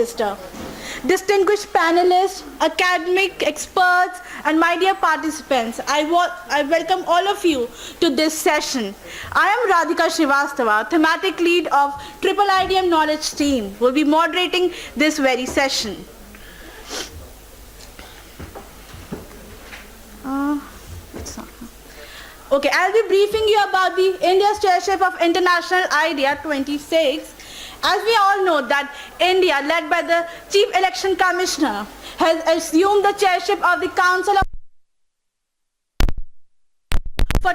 register. Distinguished panelists, academic experts, and my dear participants, I welcome all of you to this session. I am Radhika Srivastava, thematic lead of IIIDEM knowledge team, will be moderating this very session. Okay, I'll be briefing you about the India's chairship of International IDEA 26. As we all know that India, led by the Chief Election Commissioner, has assumed the chairship of the Council of for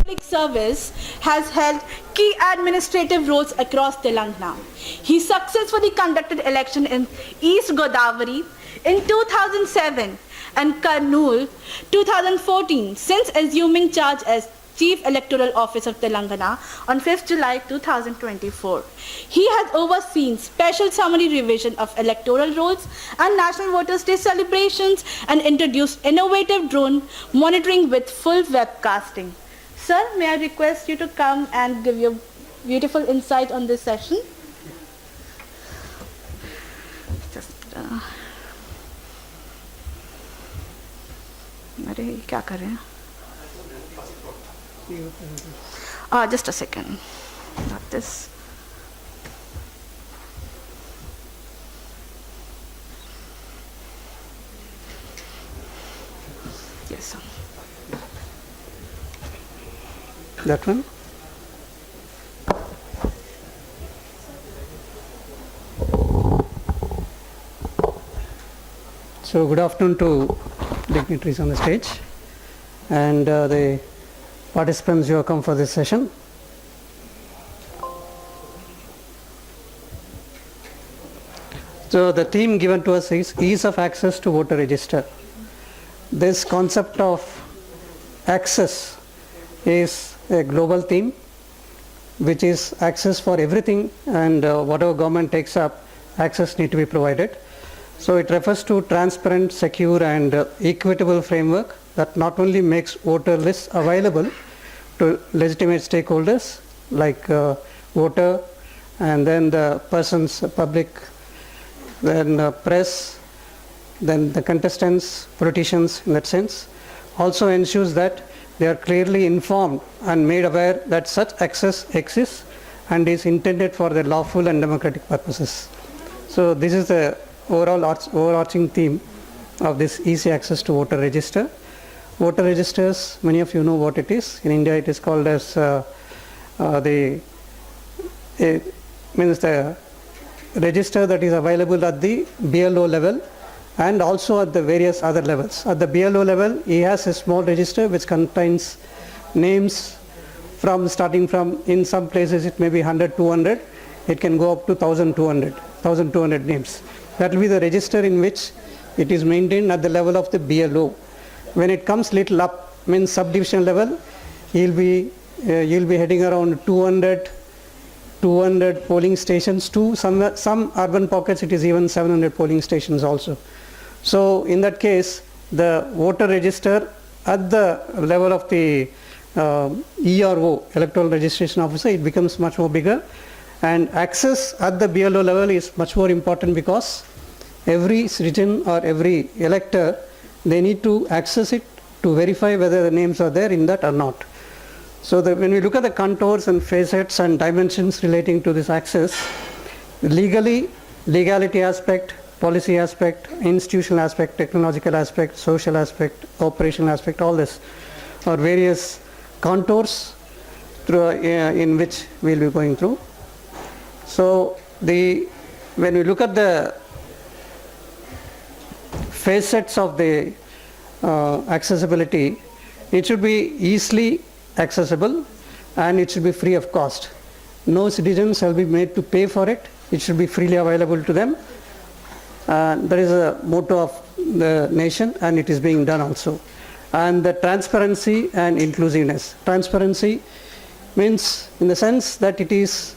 public service has held key administrative roles across Telangana. He successfully conducted election in East Godavari in 2007 and Kurnool 2014 since assuming charge as Chief Electoral Officer of Telangana on 5th July 2024. He has overseen special summary revision of electoral rolls and National Voters' Day celebrations and introduced innovative drone monitoring with full webcasting. Sir, may I request you to come and give your beautiful insight on this session? अरे क्या कर रहे हैं? Just a second. Not this. Yes, sir. That one? So good afternoon to dignitaries on the stage and the participants who have come for this session. So the theme given to us is ease of access to voter register. This concept of access is a global theme which is access for everything, and whatever government takes up, access need to be provided. So it refers to transparent, secure and equitable framework that not only makes voter lists available to legitimate stakeholders like voter and then the persons, public, then press then the contestants, politicians in that sense, also ensures that they are clearly informed and made aware that such access exists and is intended for the lawful and democratic purposes. So this is the overarching theme of this easy access to voter register. Voter registers, many of you know what it is. In India it is called as the register that is available at the BLO level and also at the various other levels. At the BLO level, he has a small register which contains names starting from, in some places it may be 100, 200, it can go up to 1200 names. That will be the register in which it is maintained at the level of the BLO. When it comes little up, means subdivision level, you'll be heading around 200 polling stations to some urban pockets it is even 700 polling stations also. So in that case, the voter register at the level of the ERO, Electoral Registration Officer, it becomes much more bigger, and access at the BLO level is much more important because every citizen or every elector, they need to access it to verify whether the names are there in that or not. So when we look at the contours and facets and dimensions relating to this access, legality aspect, policy aspect, institutional aspect, technological aspect, social aspect, operational aspect, all this are various contours in which we will be going through. So when we look at the facets of the accessibility, it should be easily accessible and it should be free of cost. No citizen shall be made to pay for it. It should be freely available to them. That is a motto of the nation and it is being done also. And the transparency and inclusiveness. Transparency means in the sense that it is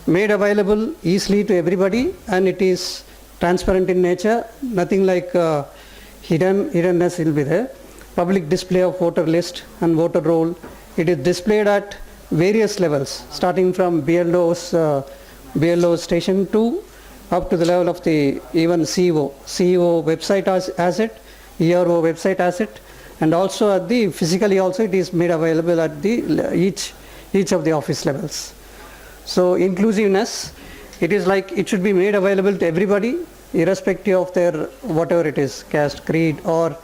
made available easily to everybody and it is transparent in nature, nothing like hiddenness will be there. Public display of voter list and voter roll. It is displayed at various levels, starting from BLO station to up to the level of the even CEO. CEO website has it, ERO website has it, and also at the physically also it is made available at the each of the office levels. So inclusiveness, it is like it should be made available to everybody, irrespective of their whatever it is, caste, creed, or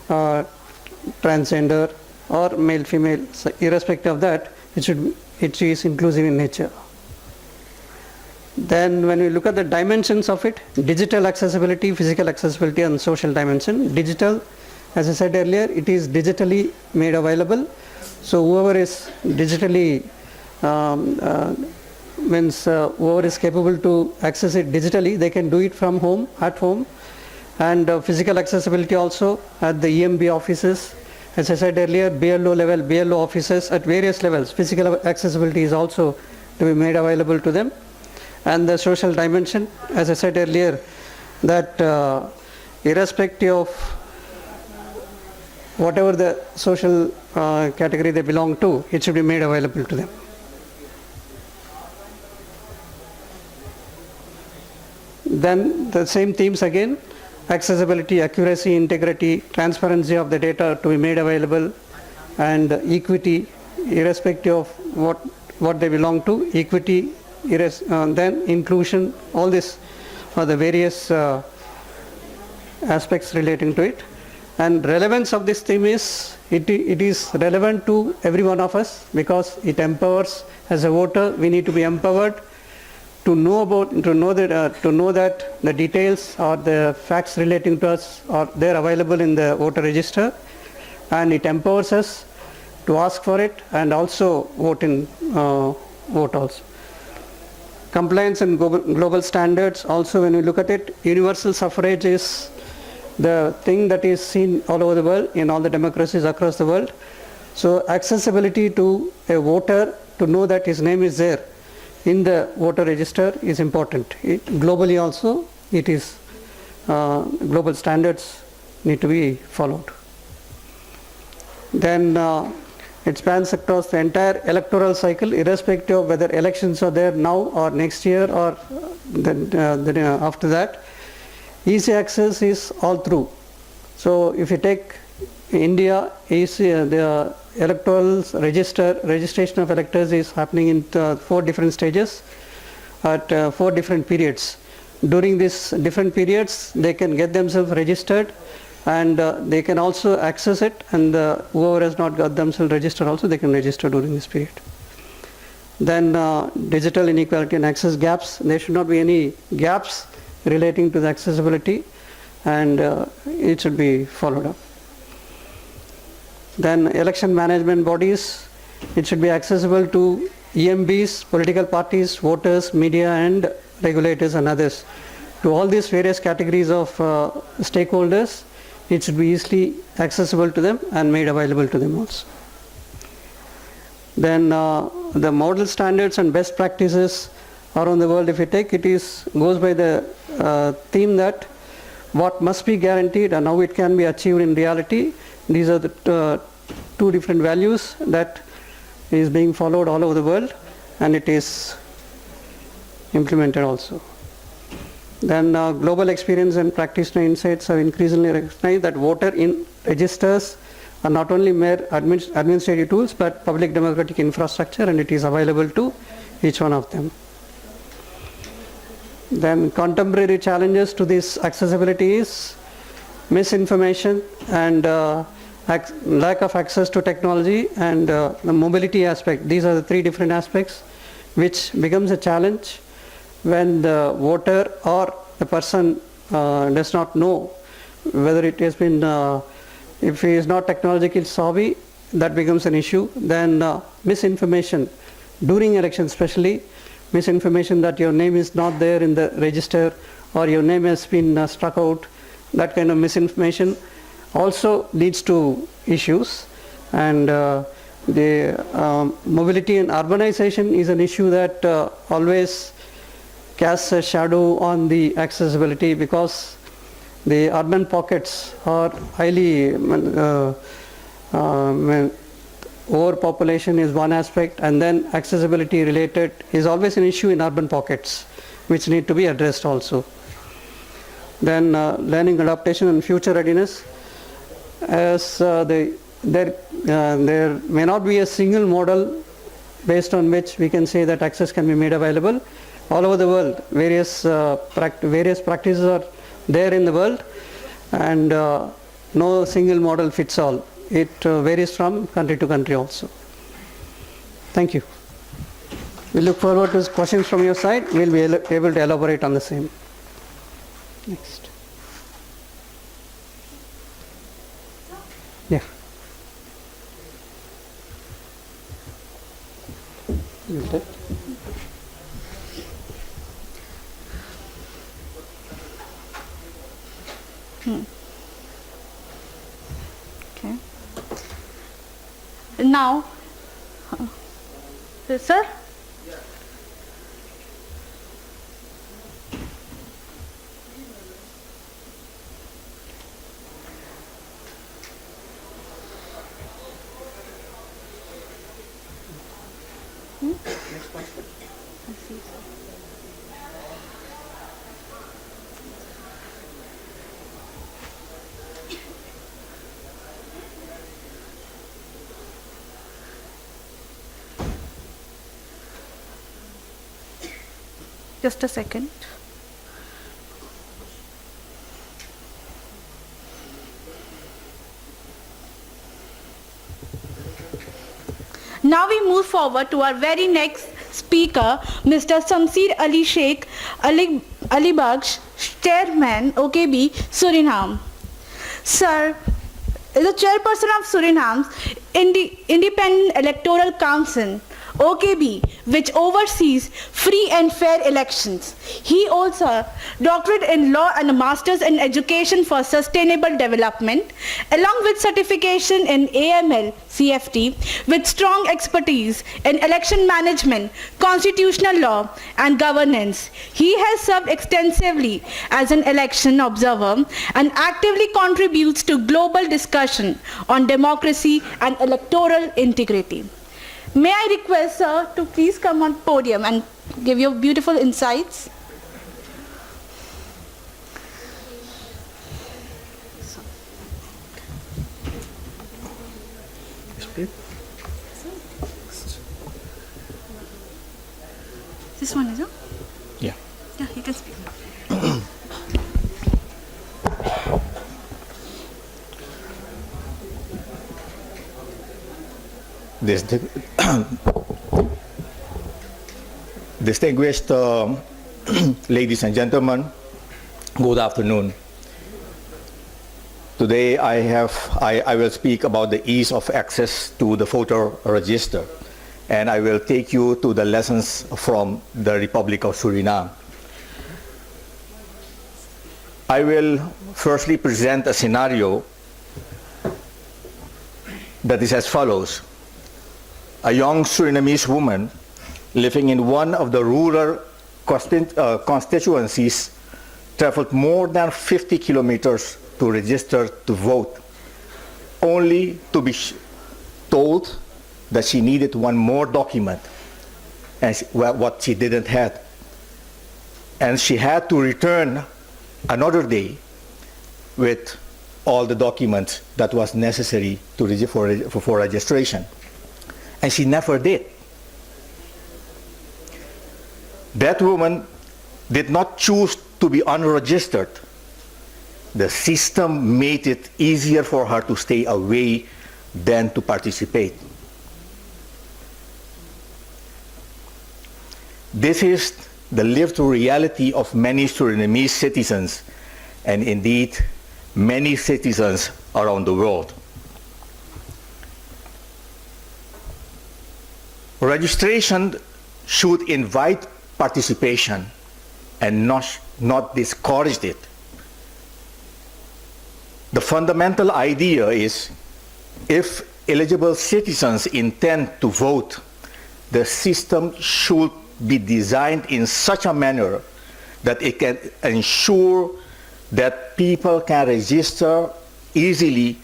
transgender, or male, female. So irrespective of that, it is inclusive in nature. Then when we look at the dimensions of it, digital accessibility, physical accessibility, and social dimension. Digital, as I said earlier, it is digitally made available. So whoever is digitally whoever is capable to access it digitally, they can do it from home, at home. And physical accessibility also at the EMB offices. As I said earlier, BLO level, BLO offices at various levels. Physical accessibility is also to be made available to them. And the social dimension, as I said earlier, that irrespective of whatever the social category they belong to, it should be made available to them. Then the same themes again, accessibility, accuracy, integrity, transparency of the data to be made available, and equity, irrespective of what they belong to, equity, then inclusion, all this are the various aspects relating to it. And relevance of this theme is, it is relevant to every one of us because it empowers. As a voter, we need to be empowered to know that the details or the facts relating to us are there available in the voter register, and it empowers us to ask for it and also vote also. Compliance and global standards also, when we look at it, universal suffrage is the thing that is seen all over the world in all the democracies across the world. So accessibility to a voter to know that his name is there in the voter register is important. Globally also it is, global standards need to be followed. Then it spans across the entire electoral cycle, irrespective of whether elections are there now or next year or then after that. easy access is all through. So if you take India, the electoral registration of electors is happening in 4 different stages at 4 different periods. During these different periods, they can get themselves registered, and they can also access it, and whoever has not got themselves registered also, they can register during this period. Then digital inequality and access gaps. There should not be any gaps relating to the accessibility, and it should be followed up. Then election management bodies, it should be accessible to EMBs, political parties, voters, media, and regulators and others. To all these various categories of stakeholders, it should be easily accessible to them and made available to them also. Then the model standards and best practices around the world, if you take, it goes by the theme that what must be guaranteed and how it can be achieved in reality. These are the 2 different values that is being followed all over the world, and it is implemented also. Then global experience and practitioner insights have increasingly recognized that voter registers are not only mere administrative tools but public democratic infrastructure, and it is available to each one of them. Then contemporary challenges to this accessibility is misinformation and lack of access to technology, and the mobility aspect. These are the 3 different aspects which becomes a challenge when the voter or the person does not know whether it has been, if he is not technologically savvy, that becomes an issue. Then misinformation during elections, especially misinformation that your name is not there in the register or your name has been struck out, that kind of misinformation also leads to issues. And the mobility and urbanization is an issue that always casts a shadow on the accessibility, because the urban pockets are highly overpopulation is one aspect, and then accessibility related is always an issue in urban pockets which need to be addressed also. Then learning adaptation and future readiness, as there may not be a single model based on which we can say that access can be made available. All over the world, various practices are there in the world, and no single model fits all. It varies from country to country also. Thank you. We look forward to questions from your side. We'll be able to elaborate on the same. Next. Yeah. Okay. Now, sir? Just a second. Now we move forward to our very next speaker, Mr. Samseer Ali Sheikh Ali Bakhsh, Chairman, OKB, Suriname. Sir is the chairperson of Suriname's Independent Electoral Council, OKB, which oversees free and fair elections. He also has a doctorate in law and a master's in education for sustainable development, along with certification in AML CFT, with strong expertise in election management, constitutional law, and governance. He has served extensively as an election observer and actively contributes to global discussion on democracy and electoral integrity. May I request sir to please come on podium and give your beautiful insights. this one. This one is it? Yeah. Yeah, you can speak. Distinguished ladies and gentlemen, good afternoon. Today I will speak about the ease of access to the voter register, and I will take you to the lessons from the Republic of Suriname. I will firstly present a scenario that is as follows. A young Surinamese woman living in one of the rural constituencies traveled more than 50 kilometers to register to vote, only to be told that she needed one more document, and what she didn't have. And she had to return another day with all the documents that was necessary to for registration. And she never did. That woman did not choose to be unregistered. The system made it easier for her to stay away than to participate. This is the lived reality of many Surinamese citizens, and indeed many citizens around the world. Registration should invite participation and not discourage it. The fundamental idea is, if eligible citizens intend to vote, the system should be designed in such a manner that it can ensure that people can register easily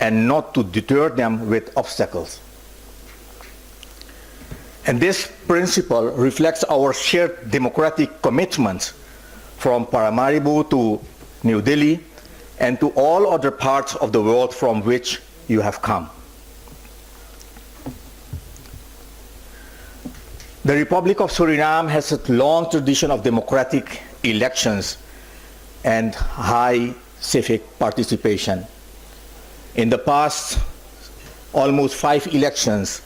and not to deter them with obstacles. And this principle reflects our shared democratic commitments from Paramaribo to New Delhi and to all other parts of the world from which you have come. The Republic of Suriname has a long tradition of democratic elections and high civic participation. In the past almost 5 elections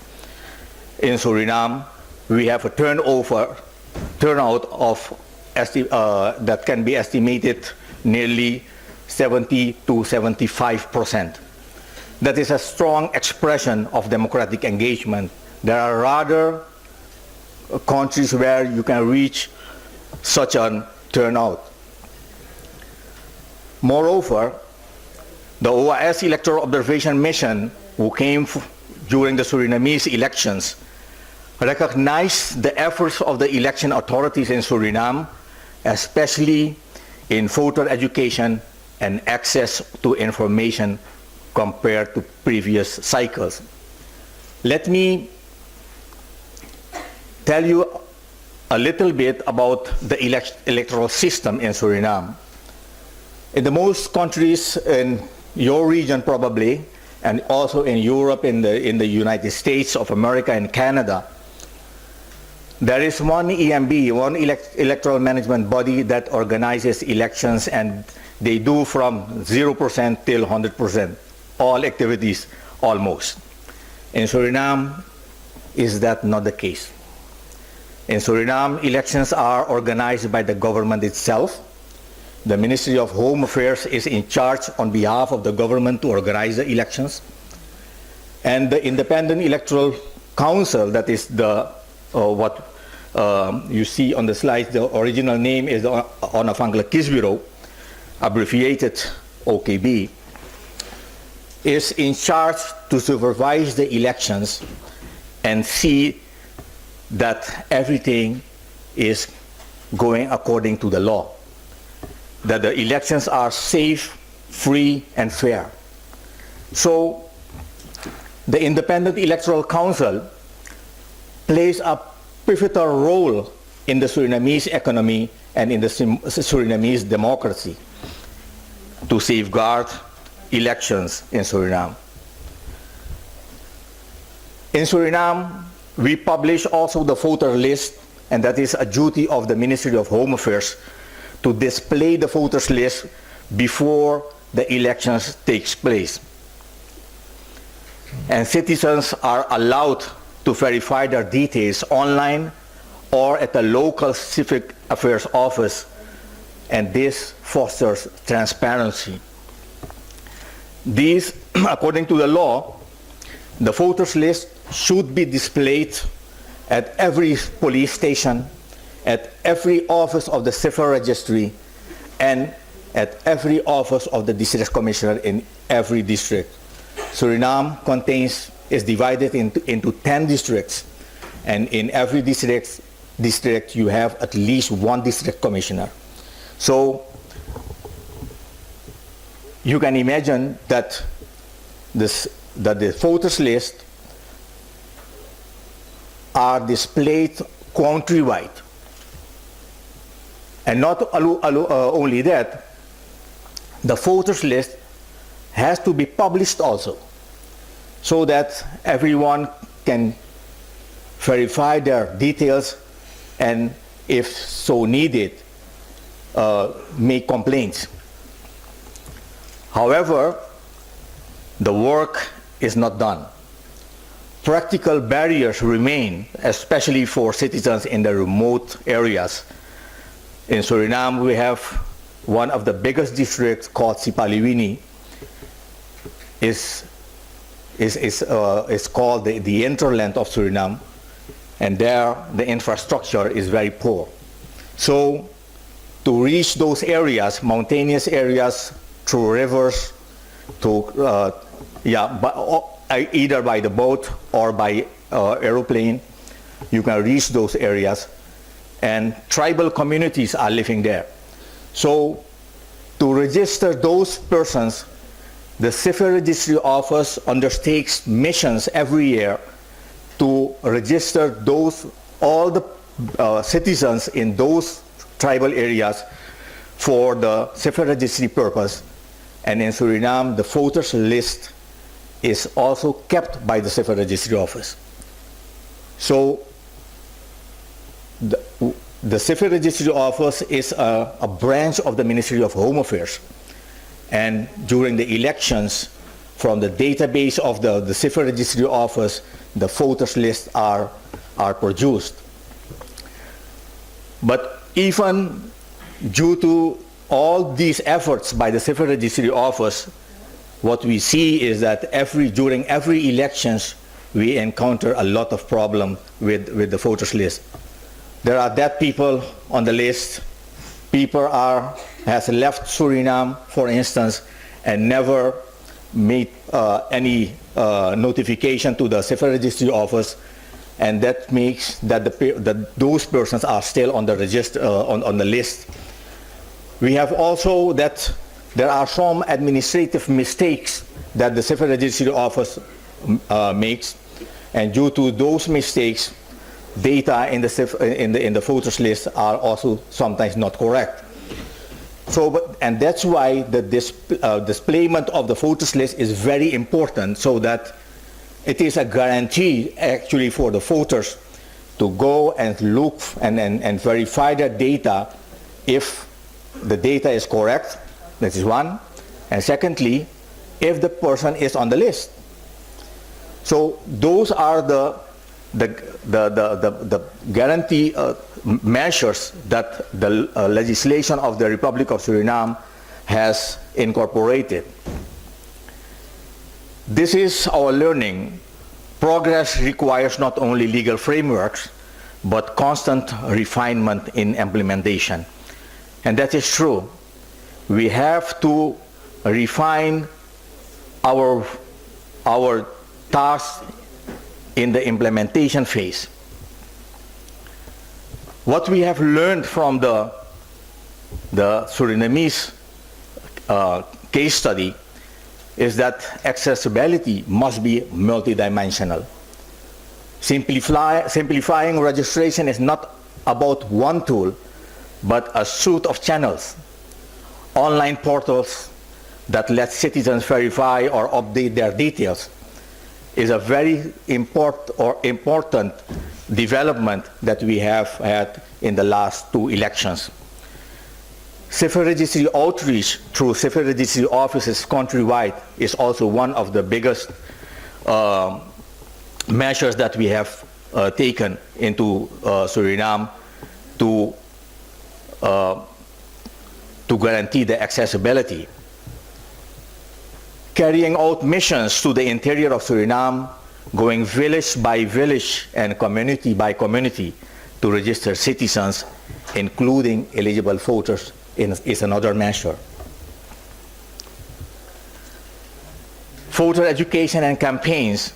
in Suriname, we have a turnout of that can be estimated nearly 70 to 75%. That is a strong expression of democratic engagement. There are rather countries where you can reach such a turnout. Moreover, the OAS Electoral Observation Mission, who came during the Surinamese elections, recognized the efforts of the election authorities in Suriname, especially in voter education and access to information compared to previous cycles. Let me tell you a little bit about the electoral system in Suriname. In the most countries in your region probably, and also in Europe, in the United States of America and Canada, there is one EMB, one electoral management body that organizes elections, and they do from 0% till 100%, all activities almost. In Suriname, is that not the case? In Suriname, elections are organized by the government itself. The Ministry of Home Affairs is in charge on behalf of the government to organize the elections. And the Independent Electoral Council, that is the what you see on the slide, the original name is the Onafhankelijk Kiesbureau, abbreviated OKB, is in charge to supervise the elections and see that everything is going according to the law, that the elections are safe, free, and fair. So the Independent Electoral Council plays a pivotal role in the Surinamese economy and in the Surinamese democracy to safeguard elections in Suriname. In Suriname, we publish also the voter list, and that is a duty of the Ministry of Home Affairs to display the voters list before the elections takes place. And citizens are allowed to verify their details online or at a local civic affairs office, and this fosters transparency. These, according to the law, the voters list should be displayed at every police station, at every office of the civil registry, and at every office of the district commissioner in every district. Suriname is divided into 10 districts, and in every district you have at least one district commissioner. So you can imagine that the voters list are displayed countrywide. And not only that, the voters list has to be published also, so that everyone can verify their details and, if so needed, make complaints. However, the work is not done. Practical barriers remain, especially for citizens in the remote areas. In Suriname, we have one of the biggest districts called Sipaliwini. Is called the hinterland of Suriname, and there the infrastructure is very poor. So to reach those areas, mountainous areas, through rivers, either by the boat or by aeroplane, you can reach those areas, and tribal communities are living there. So to register those persons, the Civil Registry Office undertakes missions every year to register all the citizens in those tribal areas for the civil registry purpose. And in Suriname, the voters list is also kept by the Civil Registry Office. So the Civil Registry Office is a branch of the Ministry of Home Affairs. And during the elections, from the database of the Civil Registry Office, the voters lists are produced. But even due to all these efforts by the Civil Registry Office, what we see is that during every elections, we encounter a lot of problem with the voters list. There are dead people on the list. People has left Suriname, for instance, and never made any notification to the Civil Registry Office, and that makes that those persons are still on the register on the list. We have also that there are some administrative mistakes that the Civil Registry Office makes, and due to those mistakes, data in the voters list are also sometimes not correct. So, and that's why the displayment of the voters list is very important, so that it is a guarantee actually for the voters to go and look and verify their data if the data is correct. That is one. And secondly, if the person is on the list. So those are the guarantee measures that the legislation of the Republic of Suriname has incorporated. This is our learning. Progress requires not only legal frameworks, but constant refinement in implementation. And that is true. We have to refine our tasks in the implementation phase. What we have learned from the Surinamese case study is that accessibility must be multidimensional. Simplifying registration is not about one tool, but a suite of channels, online portals, that lets citizens verify or update their details is a very important development that we have had in the last 2 elections. Civil registry outreach through civil registry offices countrywide is also one of the biggest measures that we have taken into Suriname to guarantee the accessibility. Carrying out missions to the interior of Suriname, going village by village and community by community to register citizens, including eligible voters, is another measure. Voter education and campaigns.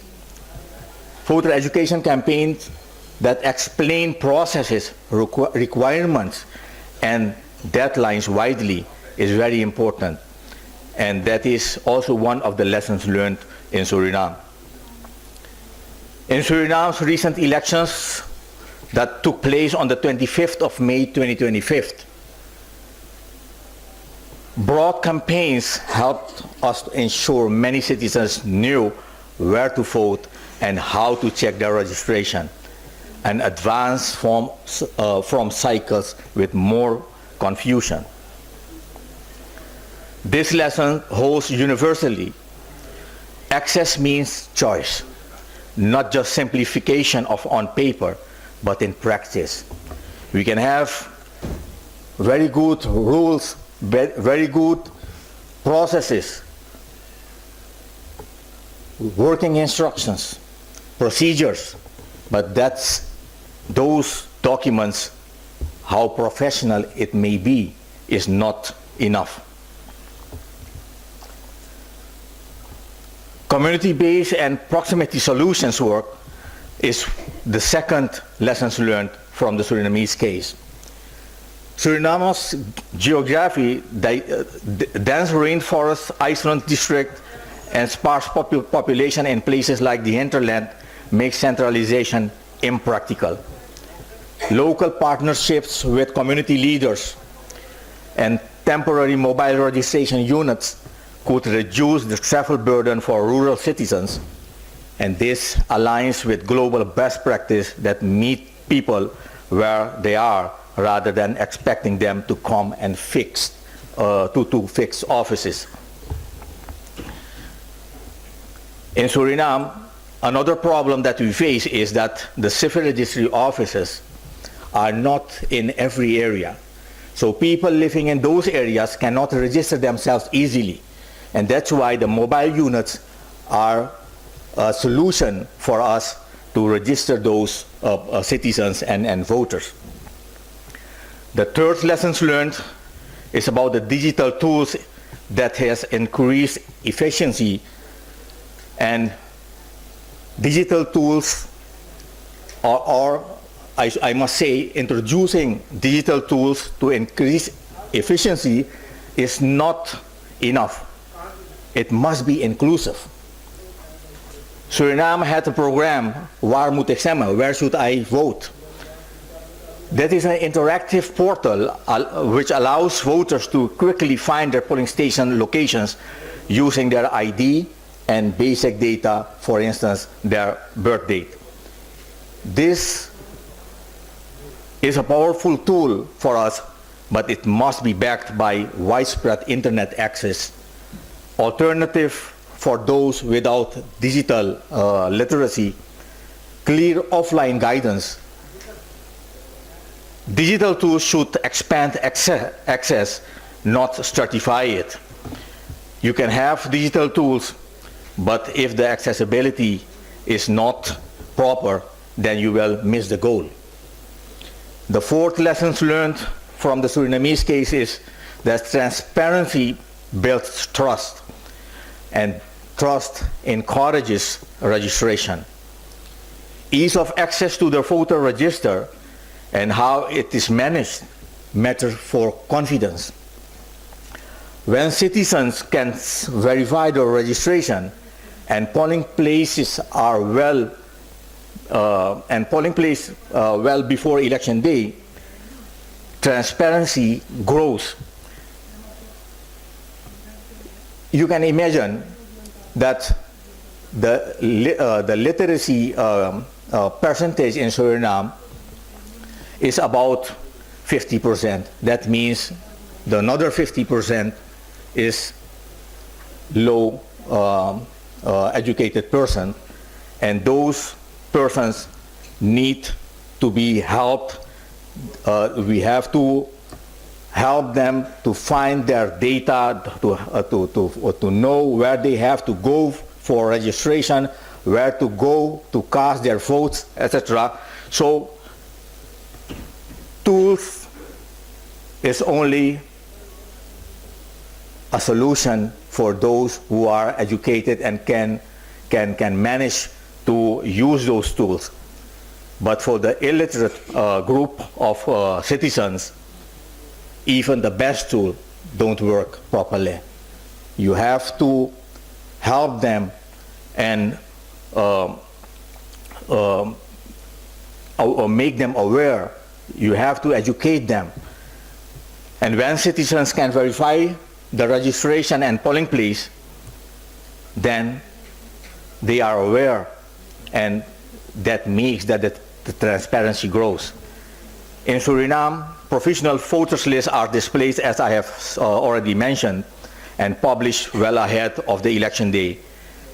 Voter education campaigns that explain processes, requirements, and deadlines widely is very important. And that is also one of the lessons learned in Suriname. In Suriname's recent elections that took place on the 25th of May 2025, broad campaigns helped us to ensure many citizens knew where to vote and how to check their registration, and advance from cycles with more confusion. This lesson holds universally. Access means choice, not just simplification of on paper, but in practice. We can have very good rules, very good processes, working instructions, procedures, but those documents, how professional it may be, is not enough. Community-based and proximity solutions work is the second lessons learned from the Surinamese case. Suriname's geography, dense rainforest, island district, and sparse population in places like the hinterland make centralization impractical. Local partnerships with community leaders and temporary mobile registration units could reduce the travel burden for rural citizens, and this aligns with global best practice that meet people where they are rather than expecting them to come and fix offices. In Suriname, another problem that we face is that the civil registry offices are not in every area. So people living in those areas cannot register themselves easily. And that's why the mobile units are a solution for us to register those citizens and voters. The third lessons learned is about the digital tools that has increased efficiency, and digital tools I must say, introducing digital tools to increase efficiency is not enough. It must be inclusive. Suriname had a program, Waar moet ik stemmen? Where should I vote? That is an interactive portal which allows voters to quickly find their polling station locations using their ID and basic data, for instance, their birth date. This is a powerful tool for us, but it must be backed by widespread internet access. Alternative for those without digital literacy, clear offline guidance. Digital tools should expand access, not stratify it. You can have digital tools, but if the accessibility is not proper, then you will miss the goal. The fourth lessons learned from the Surinamese case is that transparency builds trust, and trust encourages registration. Ease of access to the voter register and how it is managed matters for confidence. When citizens can verify their registration and polling places are well before election day, transparency grows. you can imagine that the literacy percentage in Suriname is about 50%. That means the another 50% is low educated person, and those persons need to be helped. We have to help them to find their data, to know where they have to go for registration, where to go to cast their votes, etc. So tools is only a solution for those who are educated and can manage to use those tools. But for the illiterate group of citizens, even the best tool don't work properly. You have to help them and make them aware. You have to educate them. And when citizens can verify the registration and polling place, then they are aware, and that makes that the transparency grows. In Suriname, provisional voters lists are displayed, as I have already mentioned, and published well ahead of the election day.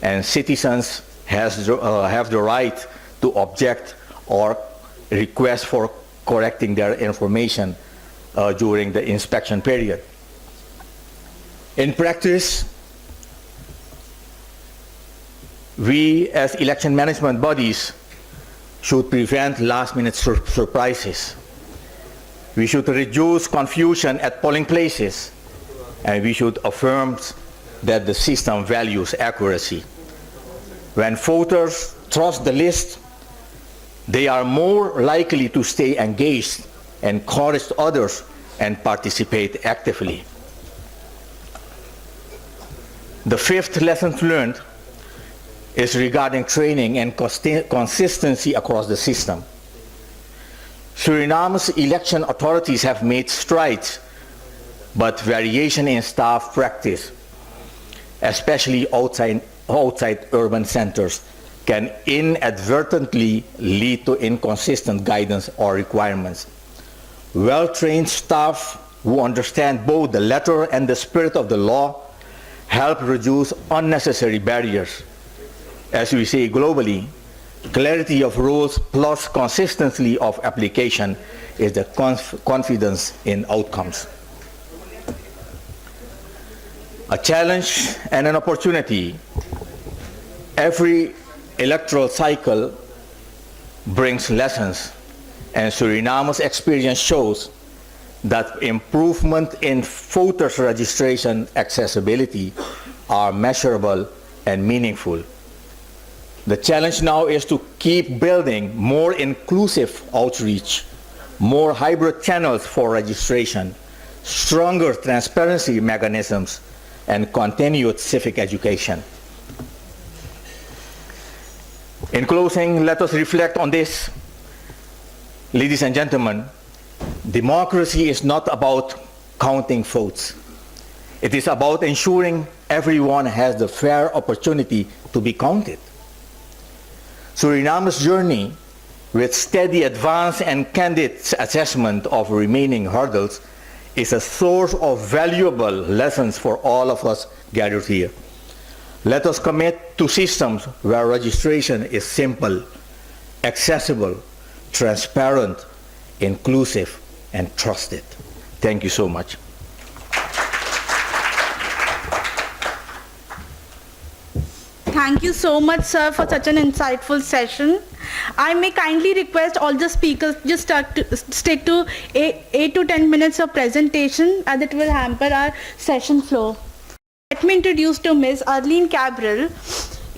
And citizens have the right to object or request for correcting their information during the inspection period. In practice, we as election management bodies should prevent last-minute surprises. We should reduce confusion at polling places, and we should affirm that the system values accuracy. When voters trust the list, they are more likely to stay engaged, encourage others, and participate actively. The fifth lesson learned is regarding training and consistency across the system. Suriname's election authorities have made strides, but variation in staff practice, especially outside urban centers, can inadvertently lead to inconsistent guidance or requirements. Well-trained staff who understand both the letter and the spirit of the law help reduce unnecessary barriers. As we say globally, clarity of rules plus consistency of application is the confidence in outcomes. A challenge and an opportunity. Every electoral cycle brings lessons, and Suriname's experience shows that improvement in voters' registration accessibility are measurable and meaningful. The challenge now is to keep building more inclusive outreach, more hybrid channels for registration, stronger transparency mechanisms, and continued civic education. In closing, let us reflect on this. Ladies and gentlemen, democracy is not about counting votes. It is about ensuring everyone has the fair opportunity to be counted. Suriname's journey, with steady advance and candid assessment of remaining hurdles, is a source of valuable lessons for all of us gathered here. Let us commit to systems where registration is simple, accessible, transparent, inclusive, and trusted. Thank you so much. Thank you so much, sir, for such an insightful session. I may kindly request all the speakers just stick to 8 to 10 minutes of presentation, as it will hamper our session flow. Let me introduce to Ms. Arlene Cabral.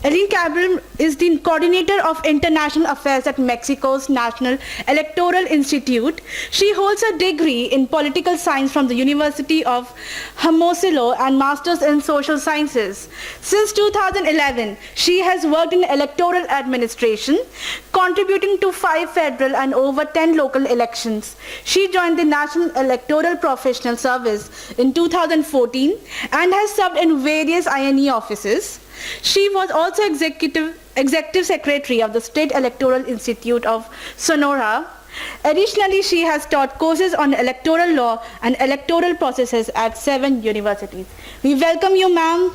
Eileen Cabral is the coordinator of international affairs at Mexico's National Electoral Institute. She holds a degree in political science from the University of Hermosillo and master's in social sciences. Since 2011, she has worked in electoral administration, contributing to 5 federal and over 10 local elections. She joined the National Electoral Professional Service in 2014 and has served in various INE offices. She was also executive secretary of the State Electoral Institute of Sonora. Additionally, she has taught courses on electoral law and electoral processes at 7 universities. We welcome you, ma'am.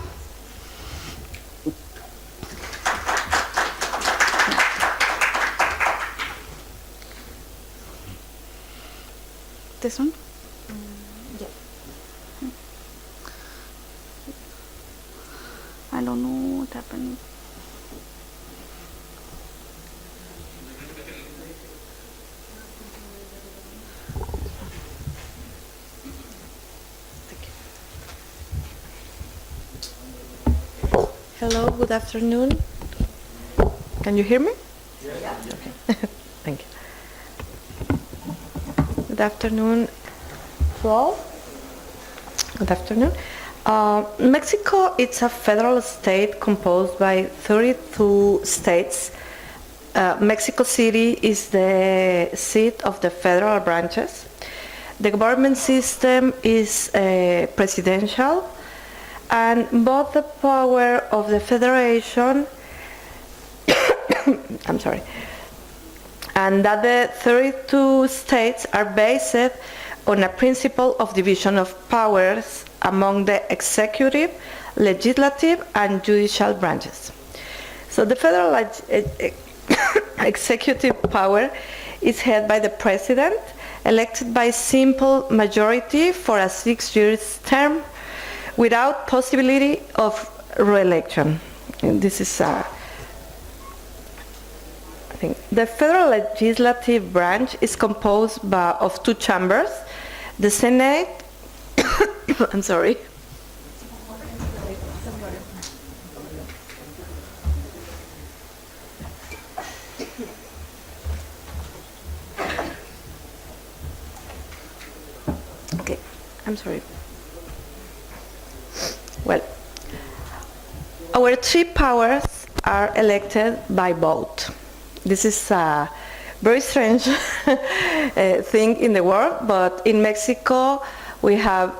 This one? Yeah. I don't know what happened. Hello, good afternoon. Can you hear me? Yes. Okay. Thank you. Good afternoon to all. Good afternoon. Mexico is a federal state composed by 32 states. Mexico City is the seat of the federal branches. The government system is presidential, and both the power of the federation I'm sorry, and that the 32 states are based on a principle of division of powers among the executive, legislative, and judicial branches. So the federal executive power is headed by the president, elected by simple majority for a 6-year term without possibility of re-election. And this is I think the federal legislative branch is composed of 2 chambers, the Senate I'm sorry. Okay, I'm sorry. Well, our 3 powers are elected by vote. This is a very strange thing in the world, but in Mexico we have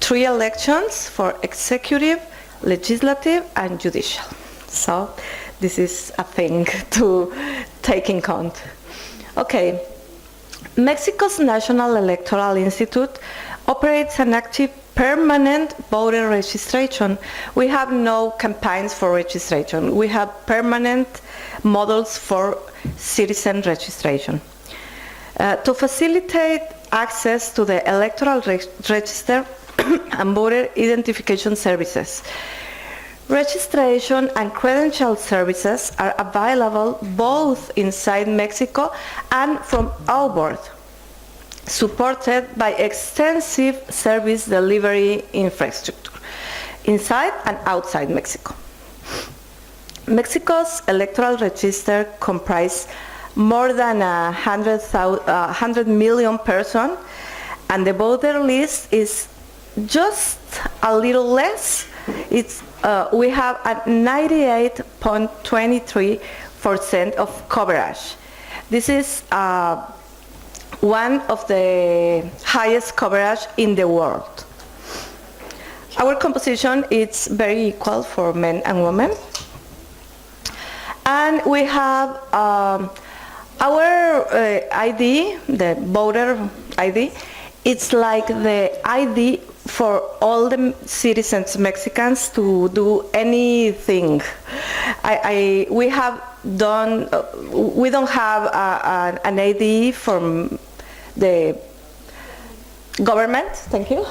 3 elections for executive, legislative, and judicial. So this is a thing to take in account. Okay, Mexico's National Electoral Institute operates an active permanent voter registration. We have no campaigns for registration. We have permanent models for citizen registration. To facilitate access to the electoral register and voter identification services, registration and credential services are available both inside Mexico and from outboard, supported by extensive service delivery infrastructure inside and outside Mexico. Mexico's electoral register comprises more than 100 million persons, and the voter list is just a little less. We have a 98.23% of coverage. This is one of the highest coverage in the world. Our composition is very equal for men and women. And we have our ID, the voter ID. It's like the ID for all the citizens, Mexicans, to do anything. We don't have an ID from the government, thank you,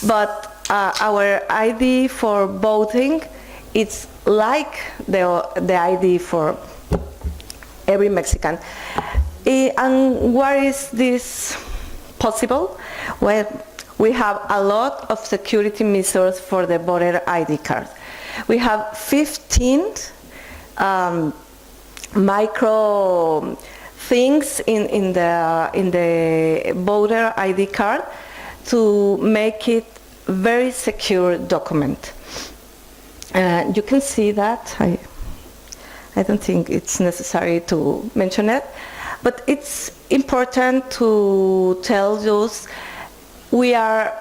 but our ID for voting, it's like the ID for every Mexican. And why is this possible? Well, we have a lot of security measures for the voter ID card. We have 15 micro things in the voter ID card to make it very secure document. You can see that. I don't think it's necessary to mention it, but it's important to tell you we are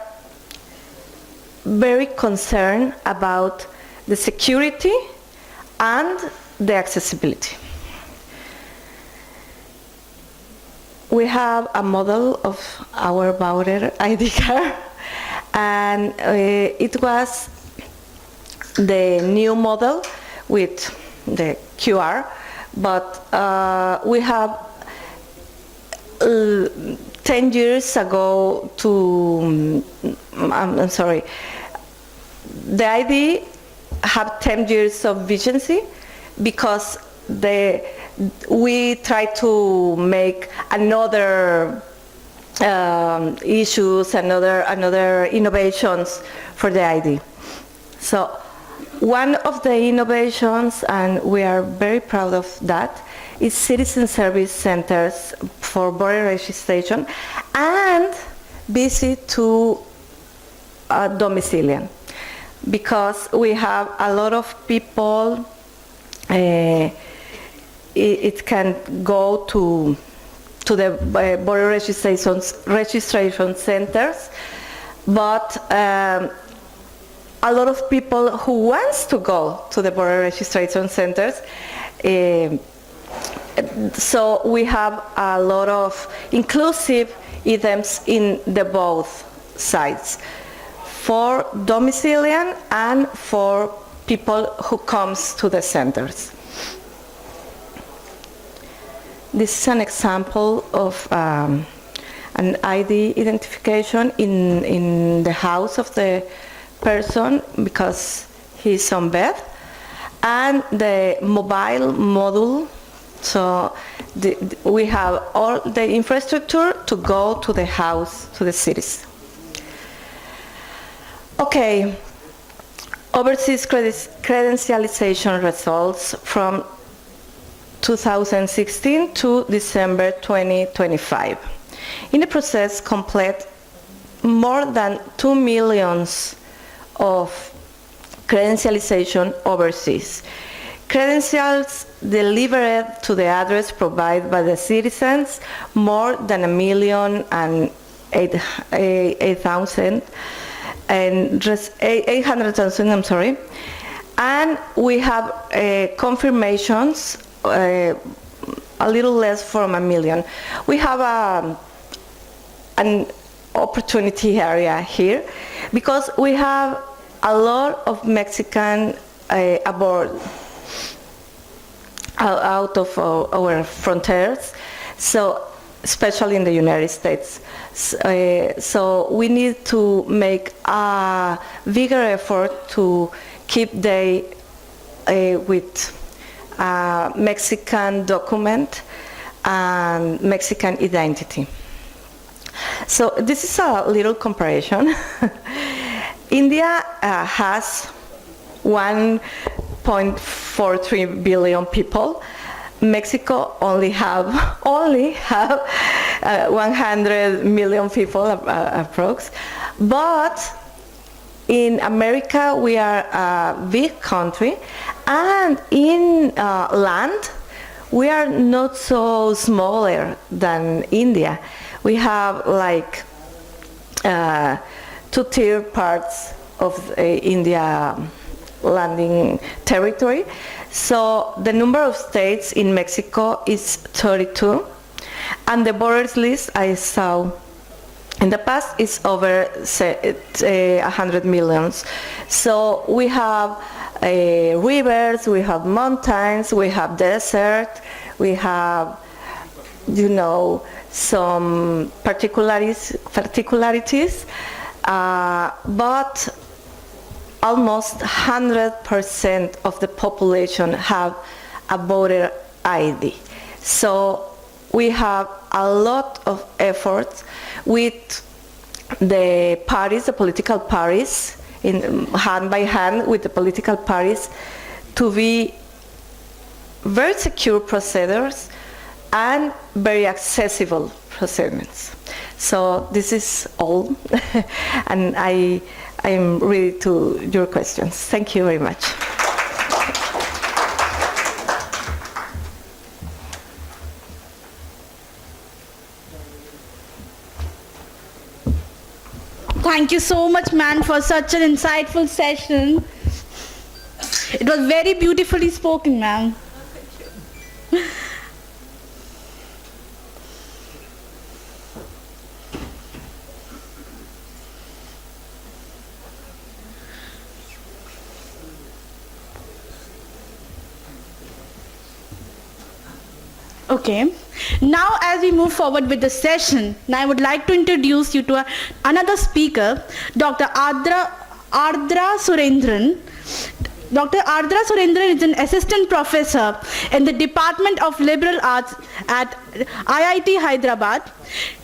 very concerned about the security and the accessibility. We have a model of our voter ID card, and it was the new model with the QR, but we have 10 years ago I'm sorry, the ID have 10 years of vigency because we try to make another issues, another innovations for the ID. So one of the innovations, and we are very proud of that, is citizen service centers for voter registration and visit to domicilian, because we have a lot of people. It can go to the voter registration centers, but a lot of people who wants to go to the voter registration centers. So we have a lot of inclusive IIDEMs in the both sides, for domicilian and for people who comes to the centers. This is an example of an ID identification in the house of the person because he's on bed, and the mobile module. So we have all the infrastructure to go to the house, to the cities. Okay, overseas credentialization results from 2016 to December 2025. In the process, complete more than 2 million of credentialization overseas. Credentials delivered to the address provided by the citizens, more than 1,800,000, I'm sorry. And we have confirmations, a little less from 1 million. We have an opportunity area here because we have a lot of Mexican aboard out of our frontiers, so especially in the United States. So we need to make a bigger effort to keep they with Mexican document and Mexican identity. So this is a little comparison. India has 1.43 billion people. Mexico only have 100 million people approx. But in America we are a big country, and in land we are not so smaller than India. We have like 2-tier parts of India landing territory. So the number of states in Mexico is 32, and the borders list I saw in the past is over 100 million. So we have rivers, we have mountains, we have desert, we have, you know, some particularities, but almost 100% of the population have a voter ID. So we have a lot of efforts with the parties, the political parties in hand by hand with the political parties to be very secure procedures and very accessible procedures. So this is all, and I am ready to your questions. Thank you very much. Thank you so much, ma'am, for such an insightful session. It was very beautifully spoken, ma'am. Okay. Now, as we move forward with the session, now I would like to introduce you to another speaker, Dr. Ardra Surendran. Dr. Ardra Surendran is an assistant professor in the Department of Liberal Arts at IIT Hyderabad.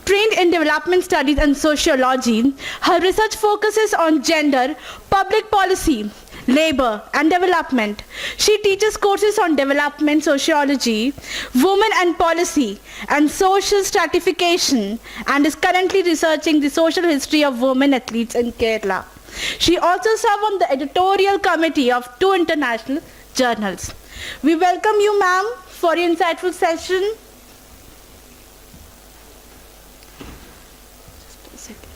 Trained in development studies and sociology, her research focuses on gender, public policy, labor and development. She teaches courses on development sociology, women and policy, and social stratification, and is currently researching the social history of women athletes in Kerala. She also serves on the editorial committee of 2 international journals. We welcome you, ma'am, for your insightful session. Just a second.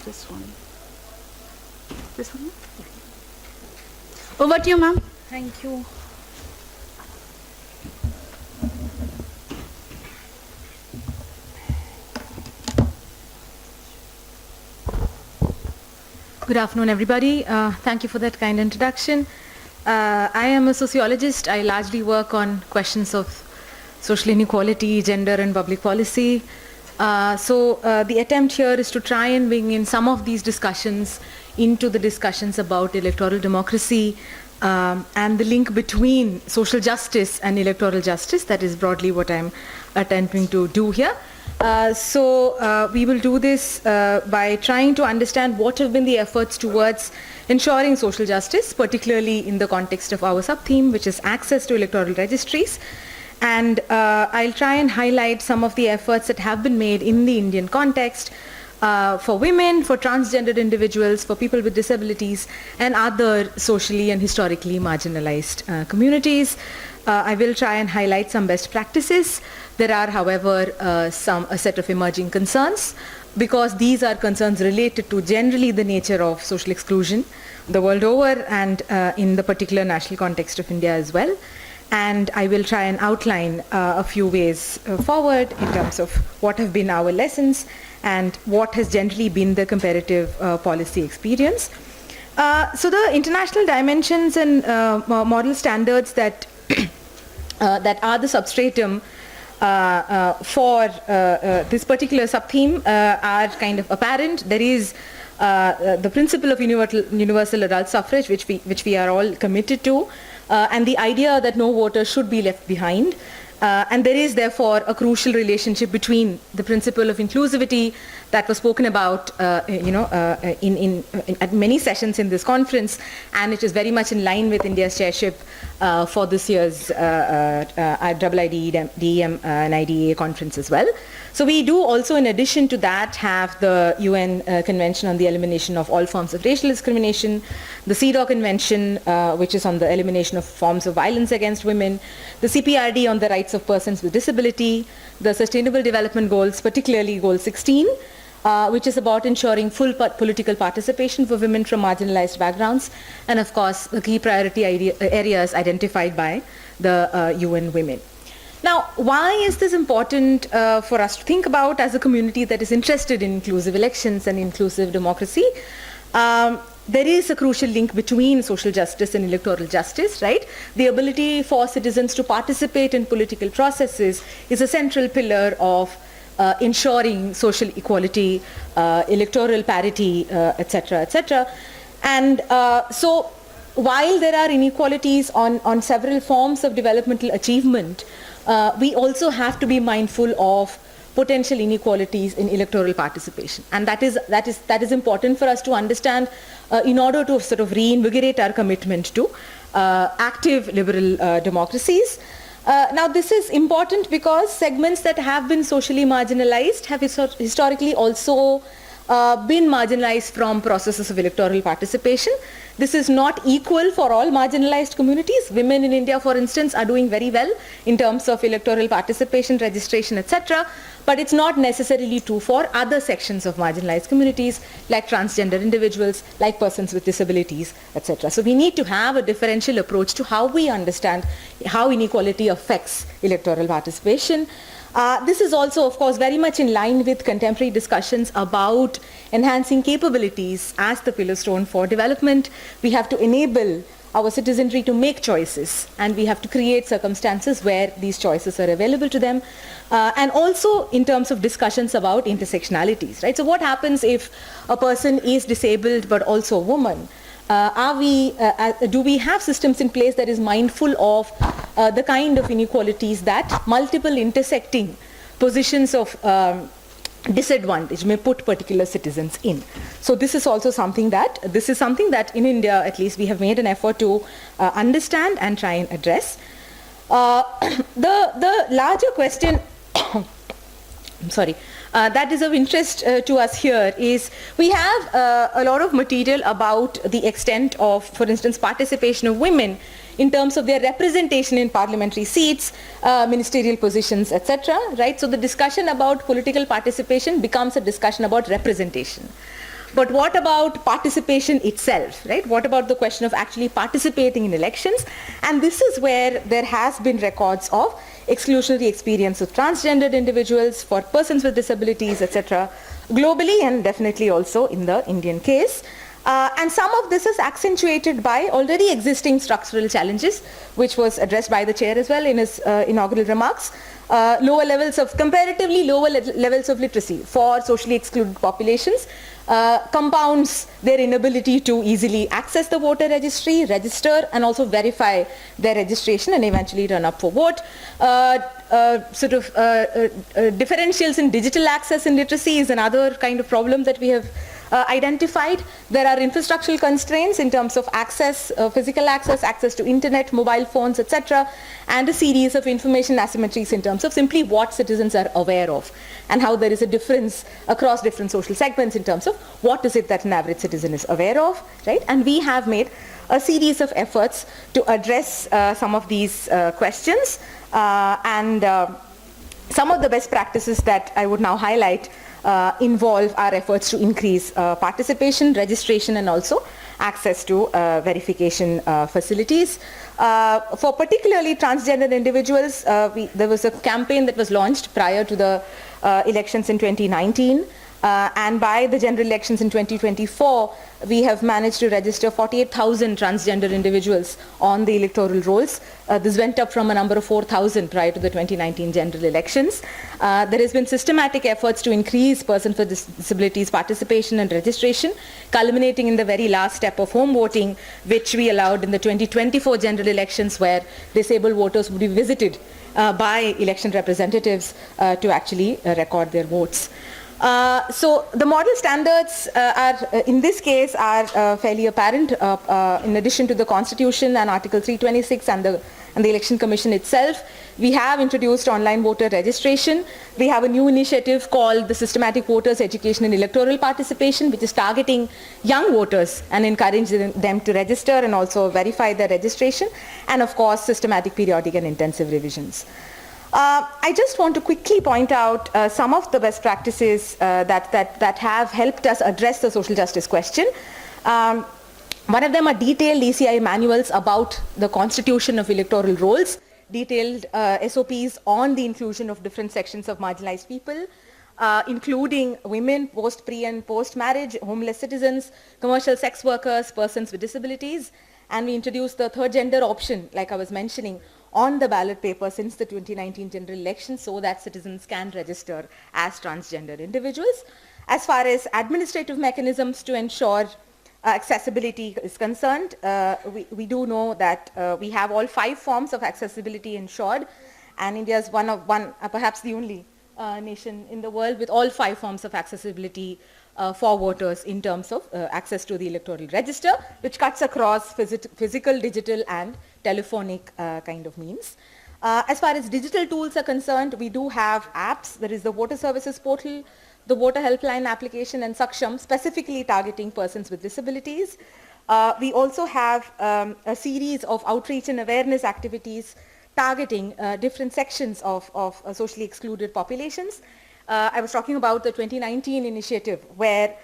This one. This one? Over to you, ma'am. Thank you. Good afternoon, everybody. Thank you for that kind introduction. I am a sociologist. I largely work on questions of social inequality, gender, and public policy. So the attempt here is to try and bring in some of these discussions into the discussions about electoral democracy and the link between social justice and electoral justice. That is broadly what I'm attempting to do here. So we will do this by trying to understand what have been the efforts towards ensuring social justice, particularly in the context of our sub-theme, which is access to electoral registries. And I'll try and highlight some of the efforts that have been made in the Indian context for women, for transgendered individuals, for people with disabilities, and other socially and historically marginalized communities. I will try and highlight some best practices. There are, however, a set of emerging concerns, because these are concerns related to generally the nature of social exclusion the world over, and in the particular national context of India as well. And I will try and outline a few ways forward in terms of what have been our lessons and what has generally been the comparative policy experience. So the international dimensions and model standards that that are the substratum for this particular sub-theme are kind of apparent. There is the principle of universal adult suffrage, which we are all committed to, and the idea that no voter should be left behind. And there is therefore a crucial relationship between the principle of inclusivity that was spoken about at many sessions in this conference, and it is very much in line with India's chairship for this year's IIIDEM and IDA conference as well. So we do also, in addition to that, have the UN Convention on the Elimination of All Forms of Racial Discrimination, the CEDAW Convention, which is on the elimination of forms of violence against women, the CPRD on the rights of persons with disability, the Sustainable Development Goals, particularly Goal 16, which is about ensuring full political participation for women from marginalized backgrounds, and of course the key priority areas identified by the UN Women. Now, why is this important for us to think about as a community that is interested in inclusive elections and inclusive democracy? There is a crucial link between social justice and electoral justice, right? The ability for citizens to participate in political processes is a central pillar of ensuring social equality, electoral parity, etc., etc. And so while there are inequalities on several forms of developmental achievement, we also have to be mindful of potential inequalities in electoral participation. And that is important for us to understand in order to sort of reinvigorate our commitment to active liberal democracies. Now this is important because segments that have been socially marginalized have historically also been marginalized from processes of electoral participation. This is not equal for all marginalized communities. Women in India, for instance, are doing very well in terms of electoral participation, registration, etc. But it's not necessarily true for other sections of marginalized communities like transgender individuals, like persons with disabilities, etc. So we need to have a differential approach to how we understand how inequality affects electoral participation. This is also, of course, very much in line with contemporary discussions about enhancing capabilities as the pillar stone for development. We have to enable our citizenry to make choices, and we have to create circumstances where these choices are available to them. And also in terms of discussions about intersectionalities, right? So what happens if a person is disabled but also a woman? Do we have systems in place that is mindful of the kind of inequalities that multiple intersecting positions of disadvantage may put particular citizens in? So this is also something that in India at least we have made an effort to understand and try and address. The larger question I'm sorry, that is of interest to us here is we have a lot of material about the extent of, for instance, participation of women in terms of their representation in parliamentary seats, ministerial positions, etc. Right? So the discussion about political participation becomes a discussion about representation. But what about participation itself, right? What about the question of actually participating in elections? And this is where there has been records of exclusionary experience of transgendered individuals, for persons with disabilities, etc., globally and definitely also in the Indian case. And some of this is accentuated by already existing structural challenges, which was addressed by the chair as well in his inaugural remarks. Comparatively lower levels of literacy for socially excluded populations compounds their inability to easily access the voter registry, register, and also verify their registration and eventually turn up for vote. Differentials in digital access and literacy is another kind of problem that we have identified. There are infrastructural constraints in terms of access, physical access to internet, mobile phones, etc., and a series of information asymmetries in terms of simply what citizens are aware of and how there is a difference across different social segments in terms of what is it that an average citizen is aware of, right? And we have made a series of efforts to address some of these questions, and some of the best practices that I would now highlight involve our efforts to increase participation, registration, and also access to verification facilities. For particularly transgender individuals, there was a campaign that was launched prior to the elections in 2019. And by the general elections in 2024, we have managed to register 48,000 transgender individuals on the electoral rolls. This went up from a number of 4,000 prior to the 2019 general elections. There has been systematic efforts to increase persons with disabilities participation and registration, culminating in the very last step of home voting, which we allowed in the 2024 general elections, where disabled voters would be visited by election representatives to actually record their votes. So the model standards in this case are fairly apparent. In addition to the Constitution and Article 326 and the Election Commission itself, we have introduced online voter registration. We have a new initiative called the Systematic Voters Education and Electoral Participation, which is targeting young voters and encouraging them to register and also verify their registration, and of course systematic, periodic, and intensive revisions. I just want to quickly point out some of the best practices that have helped us address the social justice question. One of them are detailed ECI manuals about the constitution of electoral rolls, detailed SOPs on the inclusion of different sections of marginalized people, including women, pre and post-marriage, homeless citizens, commercial sex workers, persons with disabilities, and we introduced the third gender option, like I was mentioning, on the ballot paper since the 2019 general election, so that citizens can register as transgender individuals. As far as administrative mechanisms to ensure accessibility is concerned, we do know that we have all 5 forms of accessibility ensured, and India is perhaps the only nation in the world with all 5 forms of accessibility for voters in terms of access to the electoral register, which cuts across physical, digital, and telephonic kind of means. As far as digital tools are concerned, we do have apps. There is the Voter Services Portal, the Voter Helpline application, and Saksham, specifically targeting persons with disabilities. We also have a series of outreach and awareness activities targeting different sections of socially excluded populations. I was talking about the 2019 initiative where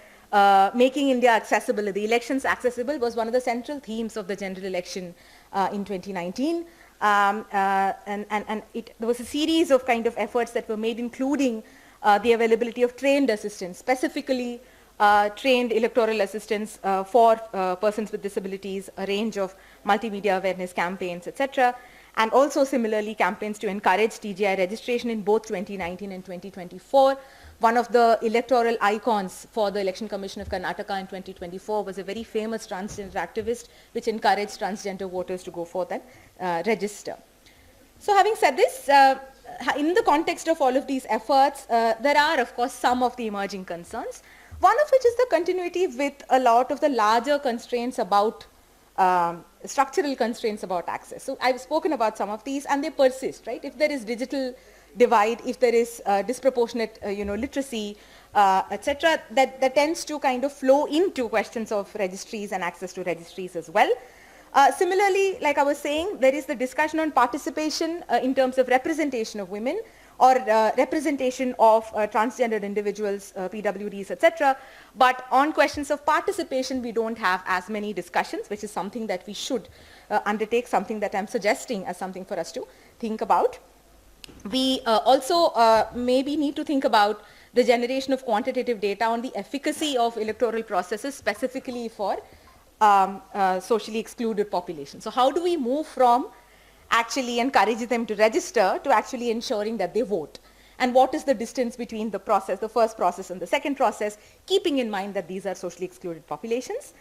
making India accessible, the elections accessible, was one of the central themes of the general election in 2019. There was a series of kind of efforts that were made, including the availability of trained assistants, specifically trained electoral assistants for persons with disabilities, a range of multimedia awareness campaigns, etc. And also similarly campaigns to encourage TGI registration in both 2019 and 2024. One of the electoral icons for the Election Commission of Karnataka in 2024 was a very famous transgender activist which encouraged transgender voters to go forth and register. So having said this, in the context of all of these efforts, there are of course some of the emerging concerns, one of which is the continuity with a lot of the larger constraints about structural constraints about access. So I've spoken about some of these and they persist, right? If there is digital divide, if there is disproportionate literacy, etc., that tends to kind of flow into questions of registries and access to registries as well. Similarly, like I was saying, there is the discussion on participation in terms of representation of women or representation of transgendered individuals, PWDs, etc. But on questions of participation, we don't have as many discussions, which is something that we should undertake, something that I'm suggesting as something for us to think about. We also maybe need to think about the generation of quantitative data on the efficacy of electoral processes, specifically for socially excluded populations. So how do we move from actually encouraging them to register to actually ensuring that they vote? And what is the distance between the process, the first process and the second process, keeping in mind that these are socially excluded populations?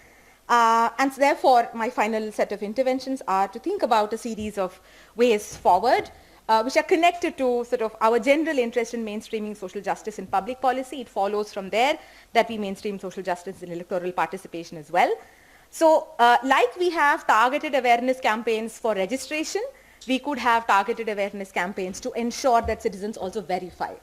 And so therefore, my final set of interventions are to think about a series of ways forward, which are connected to sort of our general interest in mainstreaming social justice in public policy. It follows from there that we mainstream social justice in electoral participation as well. So like we have targeted awareness campaigns for registration, we could have targeted awareness campaigns to ensure that citizens also verify.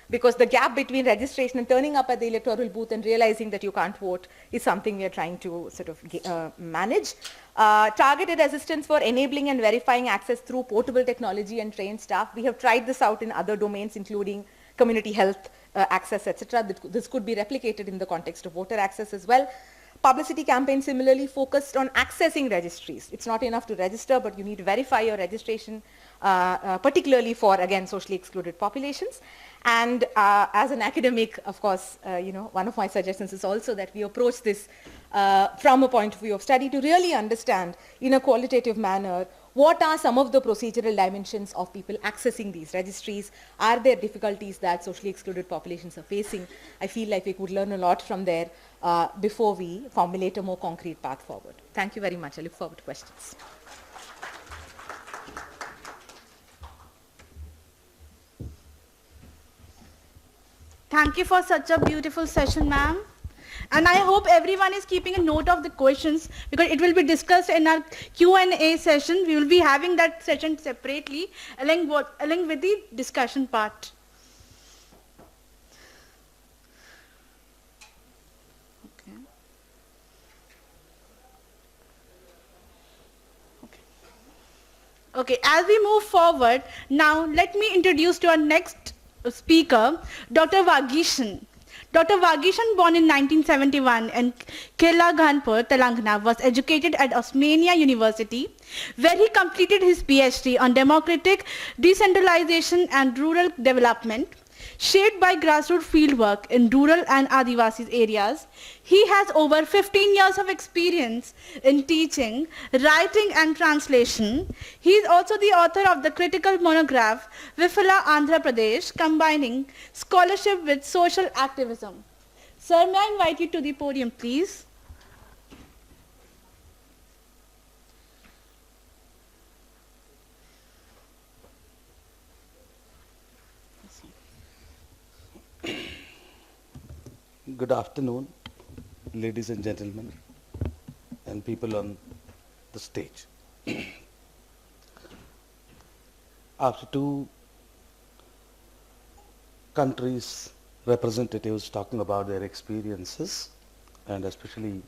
Because the gap between registration and turning up at the electoral booth and realizing that you can't vote is something we are trying to sort of manage. Targeted assistance for enabling and verifying access through portable technology and trained staff. We have tried this out in other domains, including community health access, etc. This could be replicated in the context of voter access as well. Publicity campaigns similarly focused on accessing registries. It's not enough to register, but you need to verify your registration, particularly for, again, socially excluded populations. And as an academic, of course, one of my suggestions is also that we approach this from a point of view of study to really understand in a qualitative manner what are some of the procedural dimensions of people accessing these registries. Are there difficulties that socially excluded populations are facing? I feel like we could learn a lot from there before we formulate a more concrete path forward. Thank you very much. I look forward to questions. Thank you for such a beautiful session, ma'am. And I hope everyone is keeping a note of the questions because it will be discussed in our Q&A session. We will be having that session separately along with the discussion part. Okay, as we move forward, now let me introduce to our next speaker, Dr. Vagishan. Dr. Vagishan, born in 1971 in Kelaghanpur, Telangana, was educated at Osmania University, where he completed his PhD on democratic decentralization and rural development. Shaped by grassroots fieldwork in rural and Adivasi areas, he has over 15 years of experience in teaching, writing and translation. He is also the author of the critical monograph, Vifala Andhra Pradesh, combining scholarship with social activism. Sir, may I invite you to the podium, please? Good afternoon, ladies and gentlemen, and people on the stage. After two countries' representatives talking about their experiences, and especially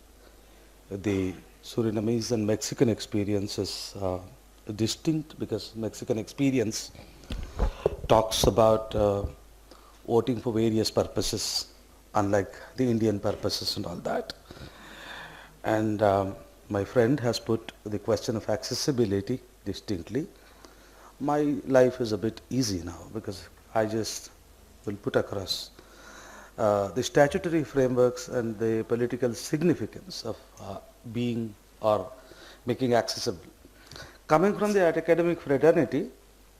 the Surinamese and Mexican experience is distinct because Mexican experience talks about voting for various purposes, unlike the Indian purposes and all that. And my friend has put the question of accessibility distinctly. My life is a bit easy now because I just will put across the statutory frameworks and the political significance of being or making accessible. Coming from the academic fraternity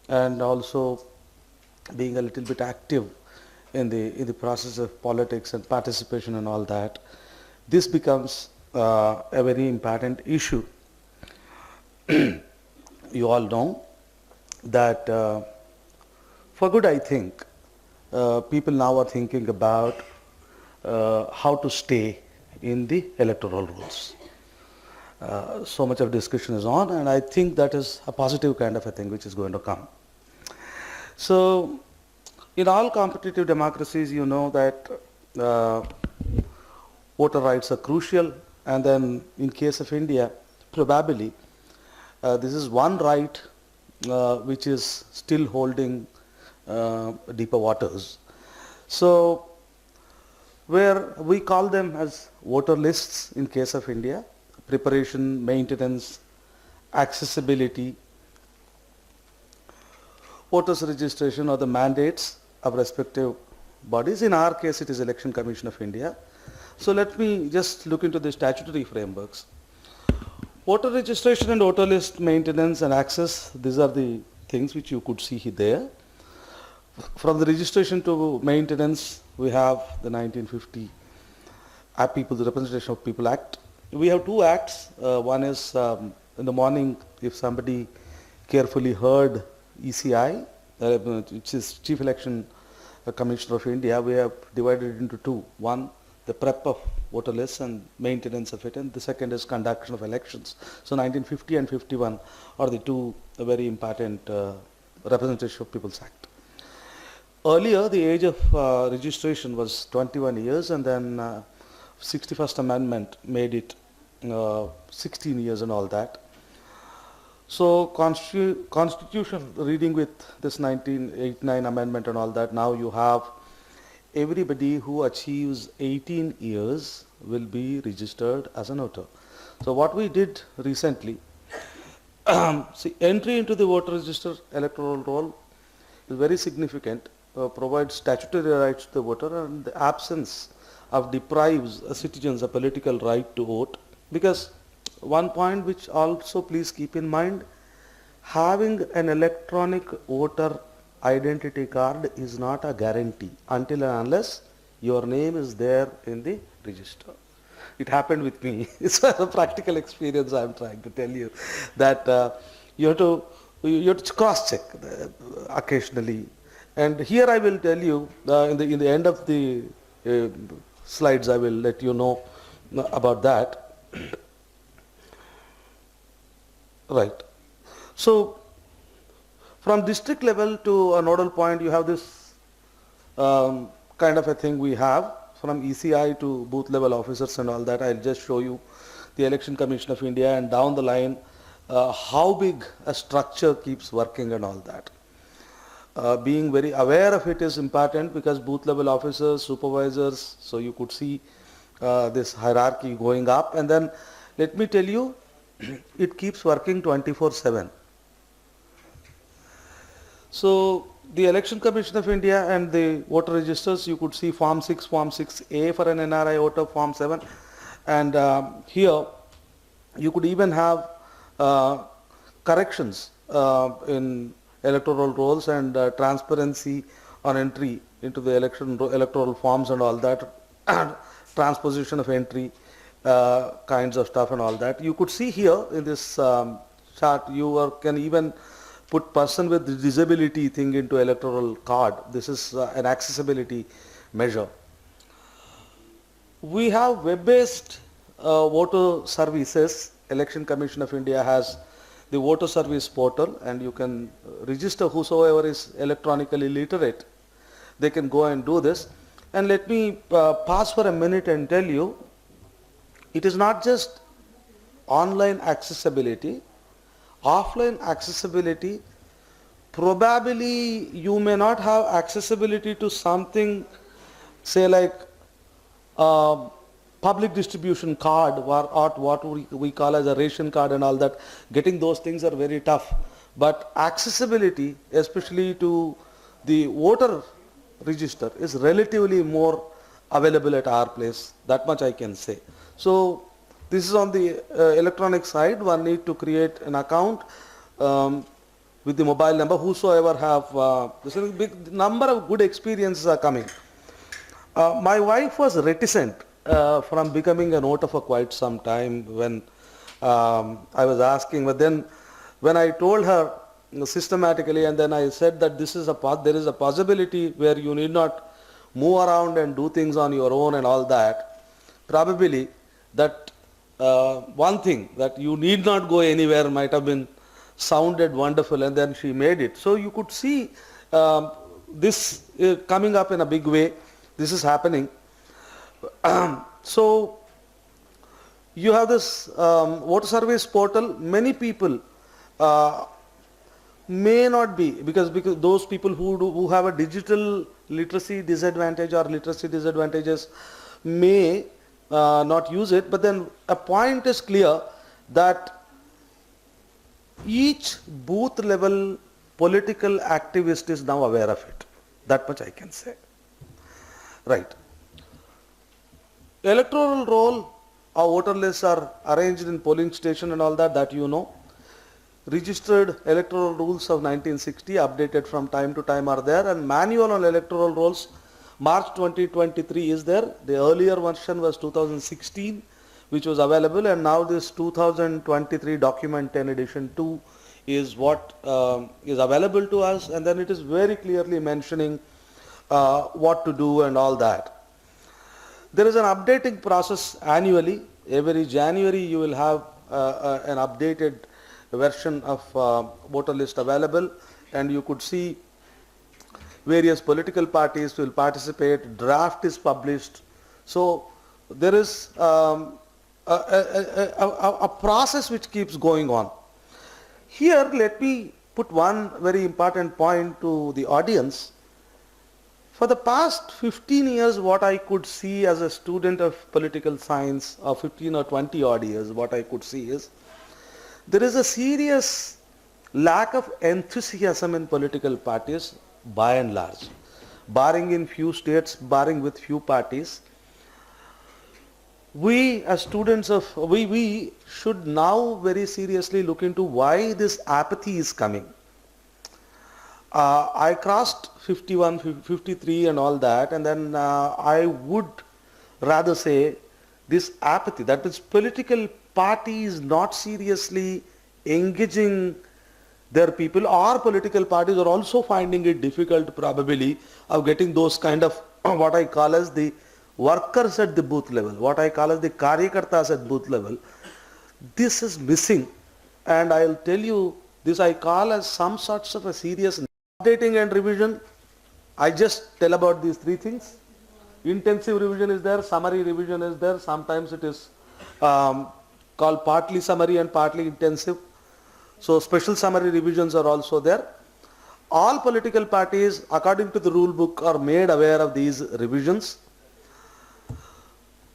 and also being a little bit active in the process of politics and participation and all that, this becomes a very important issue. You all know that for good, I think, people now are thinking about how to stay in the electoral rolls. So much of discussion is on, and I think that is a positive kind of a thing which is going to come. So, in all competitive democracies, you know that voter rights are crucial, and then in case of India, probably this is one right which is still holding deeper waters. So, where we call them as voter lists in case of India, preparation, maintenance, accessibility, voters registration or the mandates of respective bodies. In our case, it is Election Commission of India. So let me just look into the statutory frameworks. Voter registration and voter list maintenance and access, these are the things which you could see there. From the registration to maintenance, we have the 1950 the Representation of People Act. We have two acts. One is in the morning, if somebody carefully heard ECI, which is Chief Election Commissioner of India, we have divided it into two. One, the prep of voter lists and maintenance of it, and the second is conduction of elections. So 1950 and 51 are the two very important Representation of People's Act. Earlier, the age of registration was 21 years, and then 61st Amendment made it 16 years and all that. So Constitution, reading with this 1989 amendment and all that, now you have everybody who achieves 18 years will be registered as a voter. So what we did recently, see, entry into the voter register electoral roll is very significant, provides statutory rights to the voter, and the absence of deprives citizens a political right to vote. Because one point which also please keep in mind, having an electronic voter identity card is not a guarantee until and unless your name is there in the register. It happened with me. It's a practical experience I am trying to tell you, that you have to cross-check occasionally. And here I will tell you, in the end of the slides, I will let you know about that. Right. So, from district level to a nodal point, you have this kind of a thing we have. From ECI to booth level officers and all that, I'll just show you the Election Commission of India, and down the line, how big a structure keeps working and all that. Being very aware of it is important, because booth level officers, supervisors, so you could see this hierarchy going up, and then let me tell you, it keeps working 24/7. So the Election Commission of India and the voter registers, you could see Form 6, Form 6A for an NRI voter, Form 7, and here you could even have corrections in electoral rolls and transparency on entry into the electoral forms and all that, transposition of entry kinds of stuff and all that. You could see here in this chart, you can even put person with disability thing into electoral card. This is an accessibility measure. We have web-based voter services. Election Commission of India has the voter service portal, and you can register whosoever is electronically literate. They can go and do this. And let me pause for a minute and tell you, it is not just online accessibility, offline accessibility. Probably you may not have accessibility to something, say like public distribution card or what we call as a ration card and all that. Getting those things are very tough. But accessibility, especially to the voter register, is relatively more available at our place. That much I can say. So this is on the electronic side. One need to create an account with the mobile number. Whosoever have, this is a big number of good experiences are coming. My wife was reticent from becoming a voter for quite some time when I was asking, but then when I told her systematically, and then I said that there is a possibility where you need not move around and do things on your own and all that, probably that one thing that you need not go anywhere might have been sounded wonderful, and then she made it. So you could see this coming up in a big way. This is happening. So you have this voter service portal. Many people may not be, because those people who have a digital literacy disadvantage or literacy disadvantages may not use it, but then a point is clear that each booth level political activist is now aware of it. That much I can say. Right. Electoral roll, our voter lists are arranged in polling station and all that you know. Registered electoral rules of 1960 updated from time to time are there, and manual on electoral rolls March 2023 is there. The earlier version was 2016, which was available, and now this 2023 document 10 edition 2 is what is available to us, and then it is very clearly mentioning what to do and all that. There is an updating process annually. Every January you will have an updated version of voter list available, and you could see various political parties will participate, draft is published. So there is a process which keeps going on. Here let me put one very important point to the audience. For the past 15 years, what I could see as a student of political science, or 15 or 20 odd years, what I could see is, there is a serious lack of enthusiasm in political parties by and large, barring in few states, barring with few parties. We as students of, we should now very seriously look into why this apathy is coming. I crossed 51, 53 and all that, and then I would rather say this apathy, that is political parties not seriously engaging their people, or political parties are also finding it difficult probably of getting those kind of what I call as the workers at the booth level, what I call as the karyakartas at booth level. This is missing, and I'll tell you, this I call as some sorts of a serious updating and revision. I just tell about these three things. Intensive revision is there, summary revision is there, sometimes it is called partly summary and partly intensive. So special summary revisions are also there. All political parties, according to the rule book, are made aware of these revisions.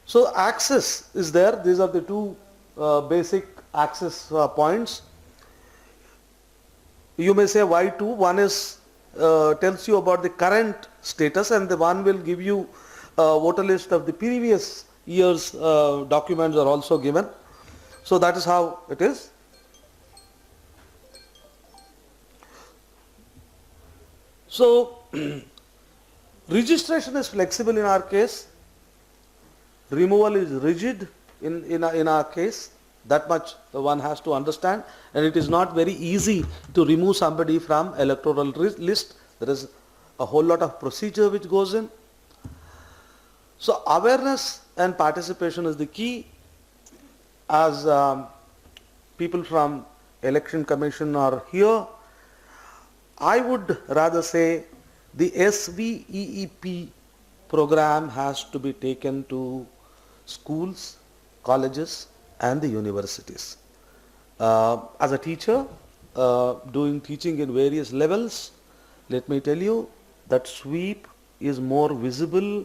So access is there. These are the two basic access points. You may say why two? One is tells you about the current status, and the one will give you voter list of the previous year's documents are also given. So that is how it is. So registration is flexible in our case. Removal is rigid in our case. That much one has to understand, and it is not very easy to remove somebody from electoral list. There is a whole lot of procedure which goes in. So awareness and participation is the key. As people from Election Commission are here, I would rather say the SVEEP program has to be taken to schools, colleges and the universities. As a teacher, doing teaching in various levels, let me tell you that sweep is more visible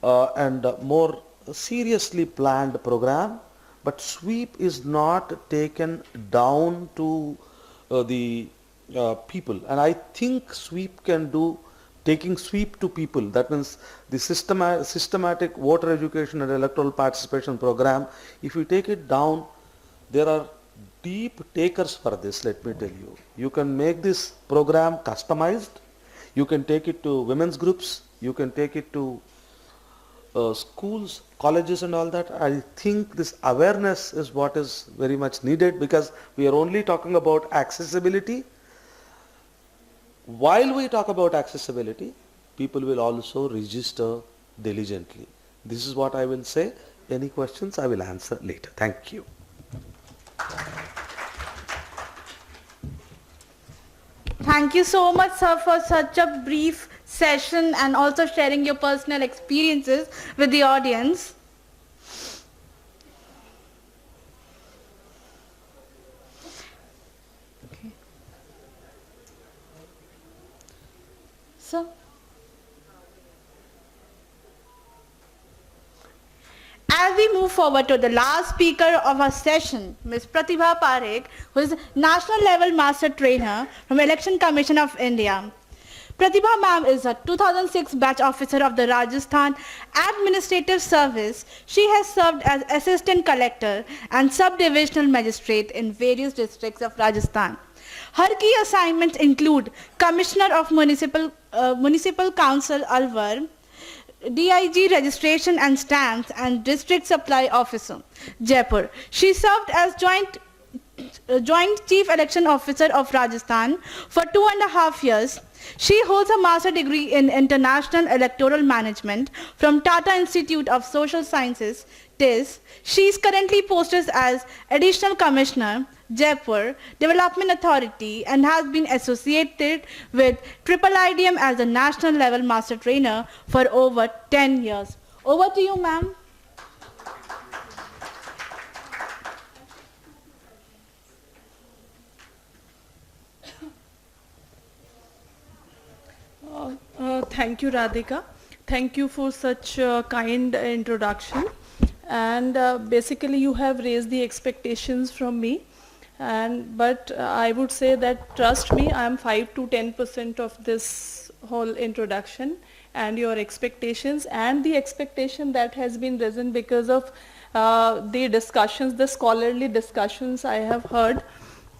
and more seriously planned program, but sweep is not taken down to the people, and I think sweep can do taking sweep to people. That means the systematic voter education and electoral participation program, if you take it down, there are deep takers for this, let me tell you. You can make this program customized, you can take it to women's groups, you can take it to schools, colleges and all that. I think this awareness is what is very much needed, because we are only talking about accessibility. While we talk about accessibility, people will also register diligently. This is what I will say. Any questions I will answer later. Thank you. Thank you so much, sir, for such a brief session and also sharing your personal experiences with the audience. Okay. So, as we move forward to the last speaker of our session, Ms. Pratibha Parekh, who is National Level Master Trainer from Election Commission of India. Pratibha ma'am is a 2006 batch officer of the Rajasthan Administrative Service. She has served as Assistant Collector and Sub-Divisional Magistrate in various districts of Rajasthan. Her key assignments include Commissioner of Municipal Council Alwar, DIG Registration and Stamps and District Supply Officer, Jaipur. She served as Joint Chief Election Officer of Rajasthan for 2.5 years. She holds a master degree in International Electoral Management from Tata Institute of Social Sciences, TIS. She is currently posted as Additional Commissioner, Jaipur Development Authority, and has been associated with IIIDEM as a national level master trainer for over 10 years. Over to you, ma'am. Thank you, Radhika. Thank you for such a kind introduction. And basically, you have raised the expectations from me. But I would say that, trust me, I am 5 to 10% of this whole introduction and your expectations, and the expectation that has been risen because of the discussions, the scholarly discussions I have heard.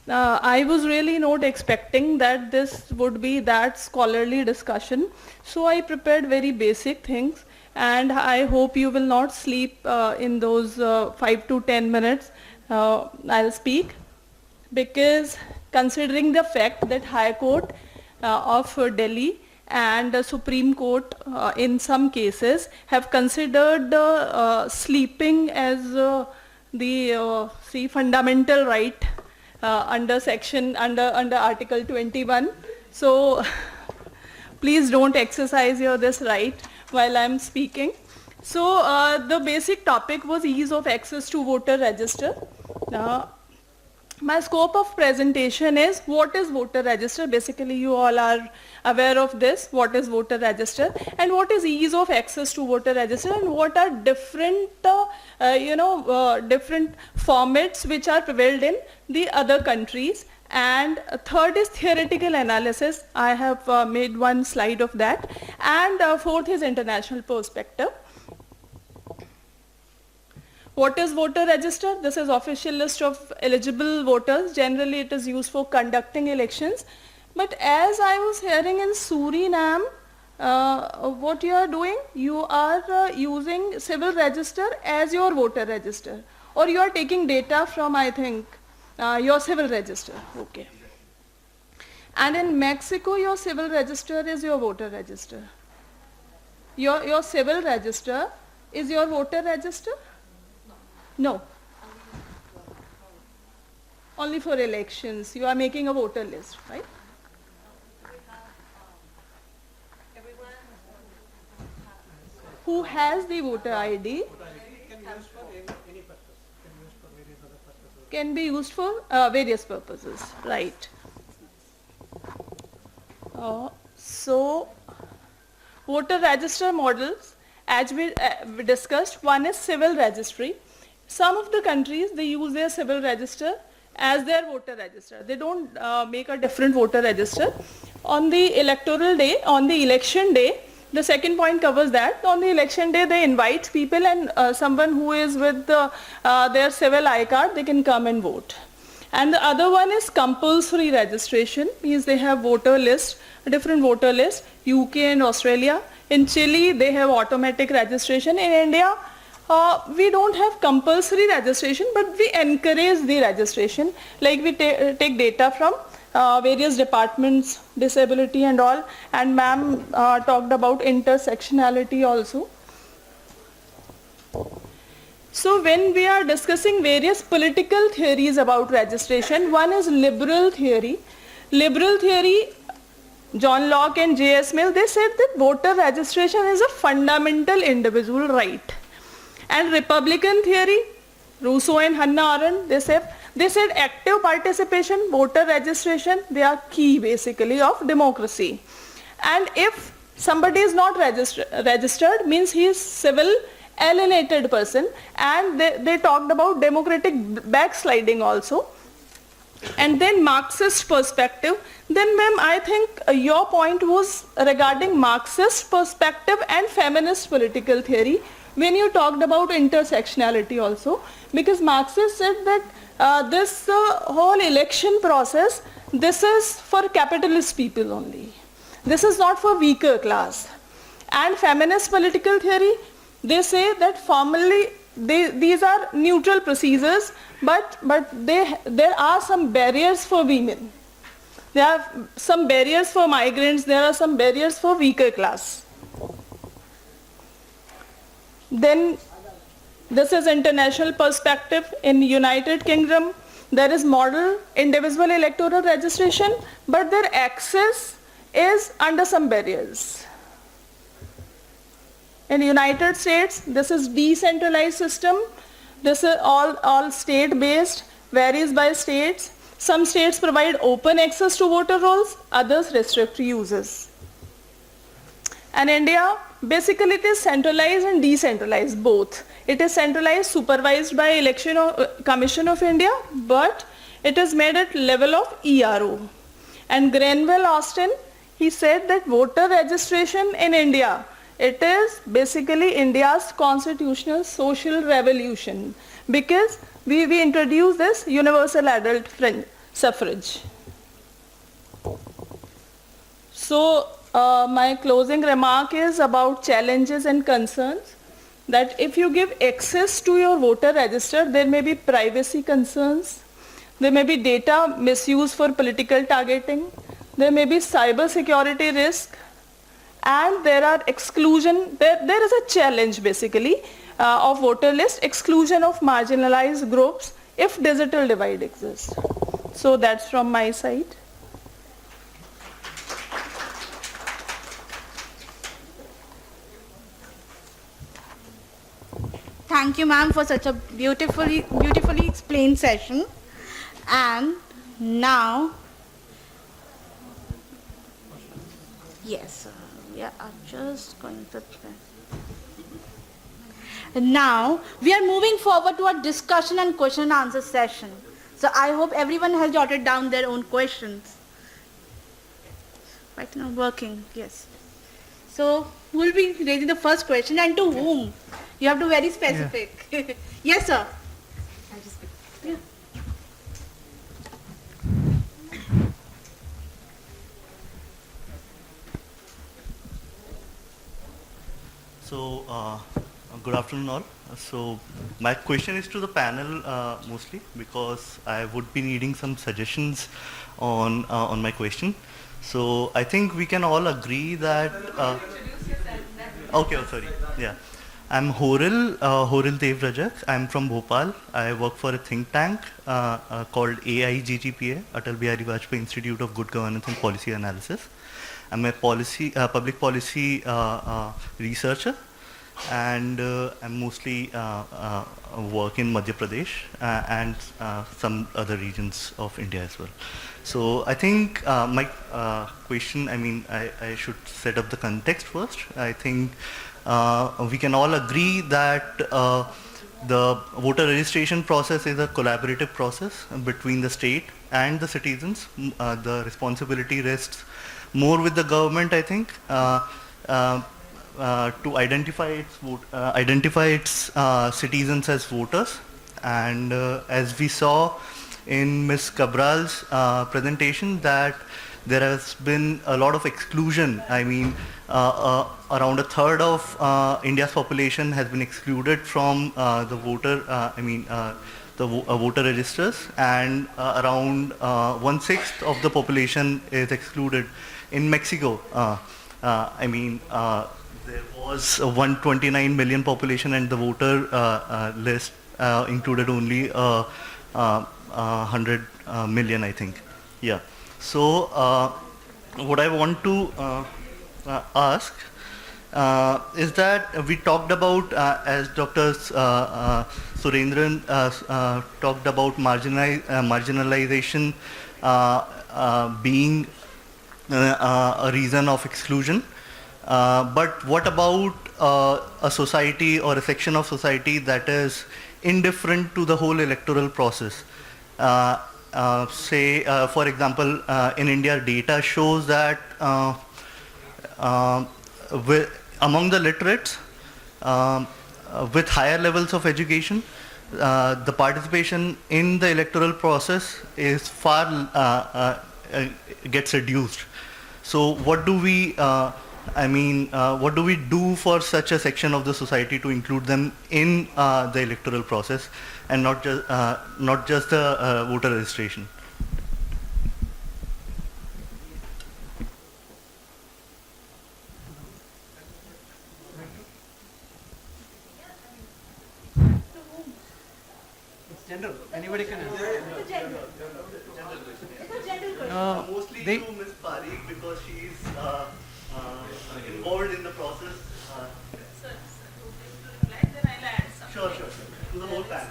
I was really not expecting that this would be that scholarly discussion. So I prepared very basic things, and I hope you will not sleep in those 5 to 10 minutes I'll speak, because considering the fact that High Court of Delhi and the Supreme Court in some cases have considered sleeping as the fundamental right under Article 21. So please don't exercise this right while I'm speaking. So the basic topic was ease of access to voter register. My scope of presentation is what is voter register. Basically, you all are aware of this, what is voter register, and what is ease of access to voter register, and what are different different formats which are prevailed in the other countries. And third is theoretical analysis. I have made one slide of that. And fourth is international perspective. What is voter register? This is official list of eligible voters. Generally, it is used for conducting elections. But as I was hearing in Suriname, what you are doing, you are using civil register as your voter register, or you are taking data from, I think, your civil register. Okay. And in Mexico, your civil register is your voter register. Your civil register Is your voter register? No. Only for elections. You are making a voter list, right? Who has the voter ID? Can be used for various purposes, right? So, voter register models, as we discussed, one is civil registry. Some of the countries, they use their civil register as their voter register. They don't make a different voter register. On the electoral day, on the election day, the second point covers that. On the election day, they invite people, and someone who is with their civil I card, they can come and vote. And the other one is compulsory registration, means they have voter list, a different voter list, UK and Australia. In Chile, they have automatic registration. In India, we don't have compulsory registration, but we encourage the registration. Like we take data from various departments, disability and all, and ma'am talked about intersectionality also. So when we are discussing various political theories about registration, one is liberal theory. Liberal theory, John Locke and J.S. Mill, they said that voter registration is a fundamental individual right. And Republican theory, Rousseau and Hannah Arendt, they said active participation, voter registration, they are key basically of democracy. And if somebody is not registered, means he is civil alienated person, and they talked about democratic backsliding also. And then Marxist perspective. Then ma'am, I think your point was regarding Marxist perspective and feminist political theory when you talked about intersectionality also, because Marxists said that this whole election process, this is for capitalist people only. This is not for weaker class. And feminist political theory, they say that formally these are neutral procedures, but there are some barriers for women. There are some barriers for migrants, there are some barriers for weaker class. Then this is international perspective. In United Kingdom, there is model indivisible electoral registration, but their access is under some barriers. In United States, this is decentralized system. This is all state-based, varies by states. Some states provide open access to voter rolls, others restrict uses. And India, basically it is centralized and decentralized, both. It is centralized, supervised by Election Commission of India, but it is made at level of ERO. And Granville Austin, he said that voter registration in India, it is basically India's constitutional social revolution, because we introduced this universal adult suffrage. So my closing remark is about challenges and concerns, that if you give access to your voter register, there may be privacy concerns, there may be data misuse for political targeting, there may be cyber security risk, and there are exclusion, there is a challenge basically of voter list, exclusion of marginalized groups if digital divide exists. So that's from my side. Thank you, ma'am, for such a beautifully explained session. And now, yes, we are just going to. Now, we are moving forward to a discussion and question and answer session. So I hope everyone has jotted down their own questions. Right now, working, yes. So, who will be raising the first question and to whom? You have to be very specific. Yeah. Yes, sir. Yeah. So, good afternoon all. So, my question is to the panel mostly, because I would be needing some suggestions on my question. So, I think we can all agree that. Okay, oh, sorry. Yeah. I'm Horil Dev Rajak. I'm from Bhopal. I work for a think tank called IIGGPA, Atal Bihari Vajpayee Institute of Good Governance and Policy Analysis. I'm a public policy researcher, and I'm mostly work in Madhya Pradesh and some other regions of India as well. So I think my question, I should set up the context first. I think we can all agree that the voter registration process is a collaborative process between the state and the citizens. The responsibility rests more with the government, I think, to identify its citizens as voters. And as we saw in Ms. Cabral's presentation, that there has been a lot of exclusion. Around a third of India's population has been excluded from the voter registers, and around 1/6 of the population is excluded. In Mexico, there was a 129 million population, and the voter list included only 100 million, I think. Yeah. So what I want to ask is that we talked about, as Dr. Surendran talked about marginalization being a reason of exclusion. But what about a society or a section of society that is indifferent to the whole electoral process? For example, in India, data shows that among the literates with higher levels of education, the participation in the electoral process is gets reduced. So what do we what do we do for such a section of the society to include them in the electoral process, and not just the voter registration? General, anybody can answer. Mostly to Ms. Parikh, because she is involved in the process. Sure. To the whole panel.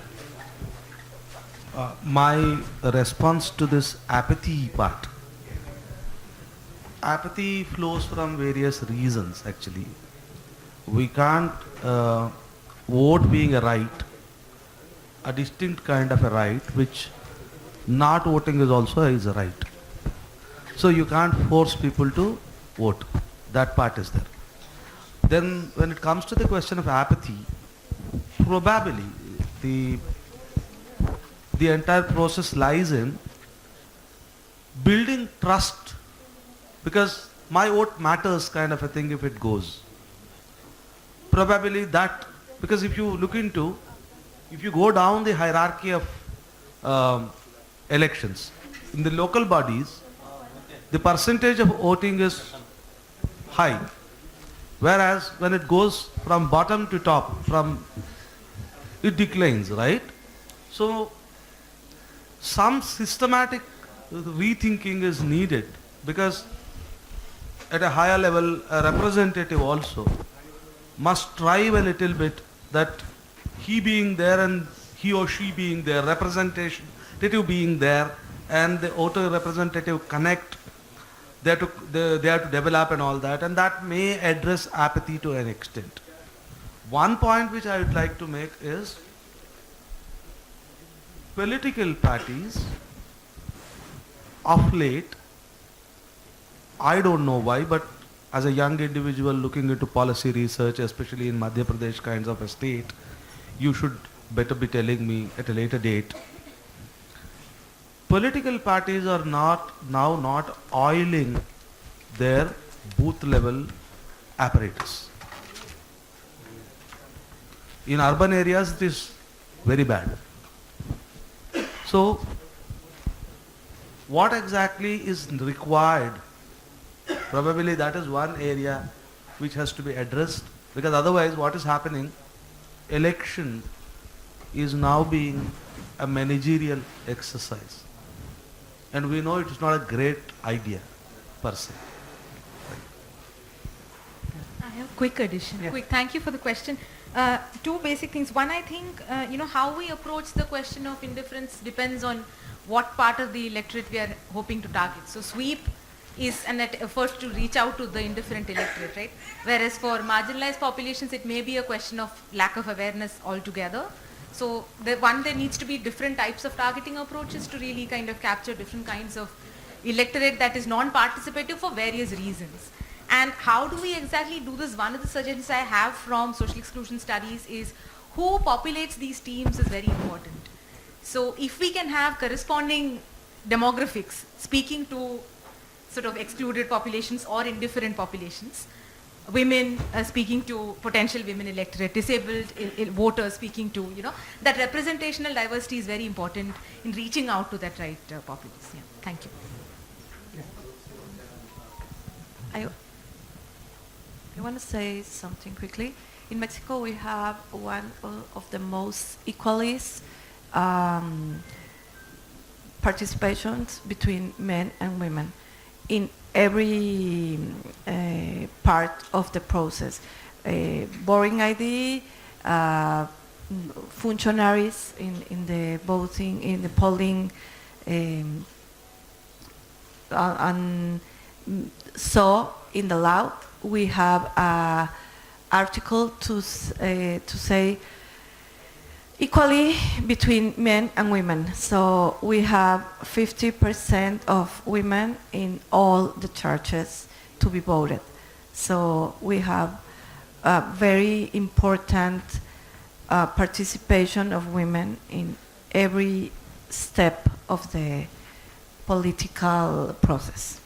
My response to this apathy part. Apathy flows from various reasons, actually. We can't vote being a right, a distinct kind of a right, which not voting is also a right. So you can't force people to vote. That part is there. Then when it comes to the question of apathy, probably the entire process lies in building trust, because my vote matters kind of a thing if it goes. Probably that, because if you go down the hierarchy of elections, in the local bodies, the percentage of voting is high. Whereas when it goes from bottom to top, it declines, right? So some systematic rethinking is needed, because at a higher level, a representative also must strive a little bit that he being there and he or she being there, representative being there, and the voter representative connect, they have to develop and all that, and that may address apathy to an extent. One point which I would like to make is political parties of late, I don't know why, but as a young individual looking into policy research, especially in Madhya Pradesh kinds of a state, you should better be telling me at a later date. Political parties are not oiling their booth level apparatus. In urban areas it is very bad. So what exactly is required? Probably that is one area which has to be addressed, because otherwise what is happening, election is now being a managerial exercise. And we know it is not a great idea per se. I have a quick addition. Quick. Thank you for the question. Two basic things. One, I think, how we approach the question of indifference depends on what part of the electorate we are hoping to target. So sweep is an effort to reach out to the indifferent electorate, right? Whereas for marginalized populations, it may be a question of lack of awareness altogether. So there needs to be different types of targeting approaches to really kind of capture different kinds of electorate that is non-participative for various reasons. And how do we exactly do this? One of the suggestions I have from social exclusion studies is who populates these teams is very important. So if we can have corresponding demographics speaking to sort of excluded populations or indifferent populations, women speaking to potential women electorate, disabled voters speaking to, that representational diversity is very important in reaching out to that right populace. Yeah. Thank you. I want to say something quickly. In Mexico, we have one of the most equalist participations between men and women in every part of the process. Voting ID, functionaries in the voting, in the polling, and so in the law we have an article to say equally between men and women. So we have 50% of women in all the churches to be voted. So we have a very important participation of women in every step of the political process.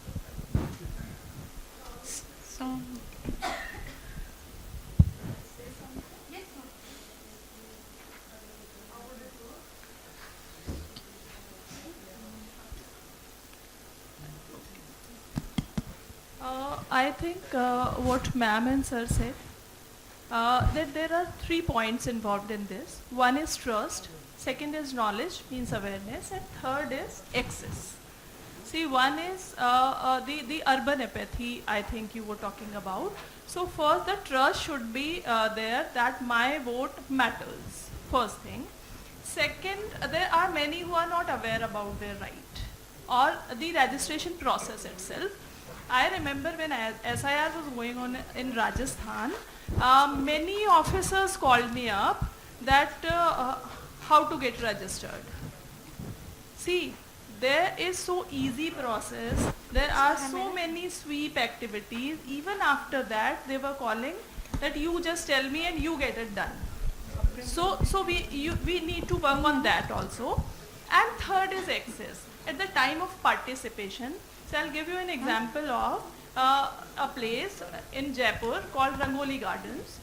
I think what ma'am and sir said, that there are 3 points involved in this. One is trust, second is knowledge, means awareness, and third is access. See, one is the urban apathy I think you were talking about. So first the trust should be there that my vote matters, first thing. Second, there are many who are not aware about their right or the registration process itself. I remember when SIR was going on in Rajasthan, many officers called me up that how to get registered. See, there is so easy process. There are so many sweep activities. Even after that, they were calling that you just tell me and you get it done. So we need to work on that also. And third is access. At the time of participation, so I'll give you an example of a place in Jaipur called Rangoli Gardens.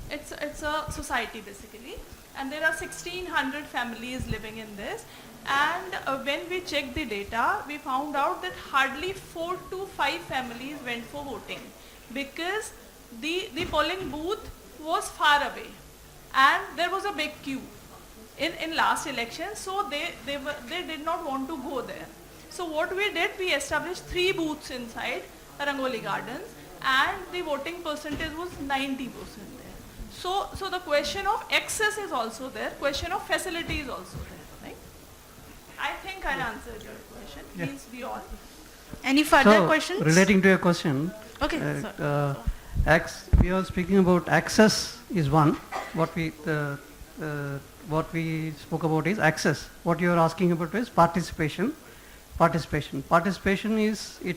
It's a society basically, and there are 1600 families living in this. And when we checked the data, we found out that hardly 4 to 5 families went for voting because the polling booth was far away and there was a big queue in last election, so they did not want to go there. So what we did, we established 3 booths inside Rangoli Gardens and the voting percentage was 90% there. So the question of access is also there, question of facility is also there, right? I think I answered your question. Please be all. Any further questions? Relating to your question, Okay, we are speaking about access is one. What we spoke about is access. What you are asking about is participation. Participation is, in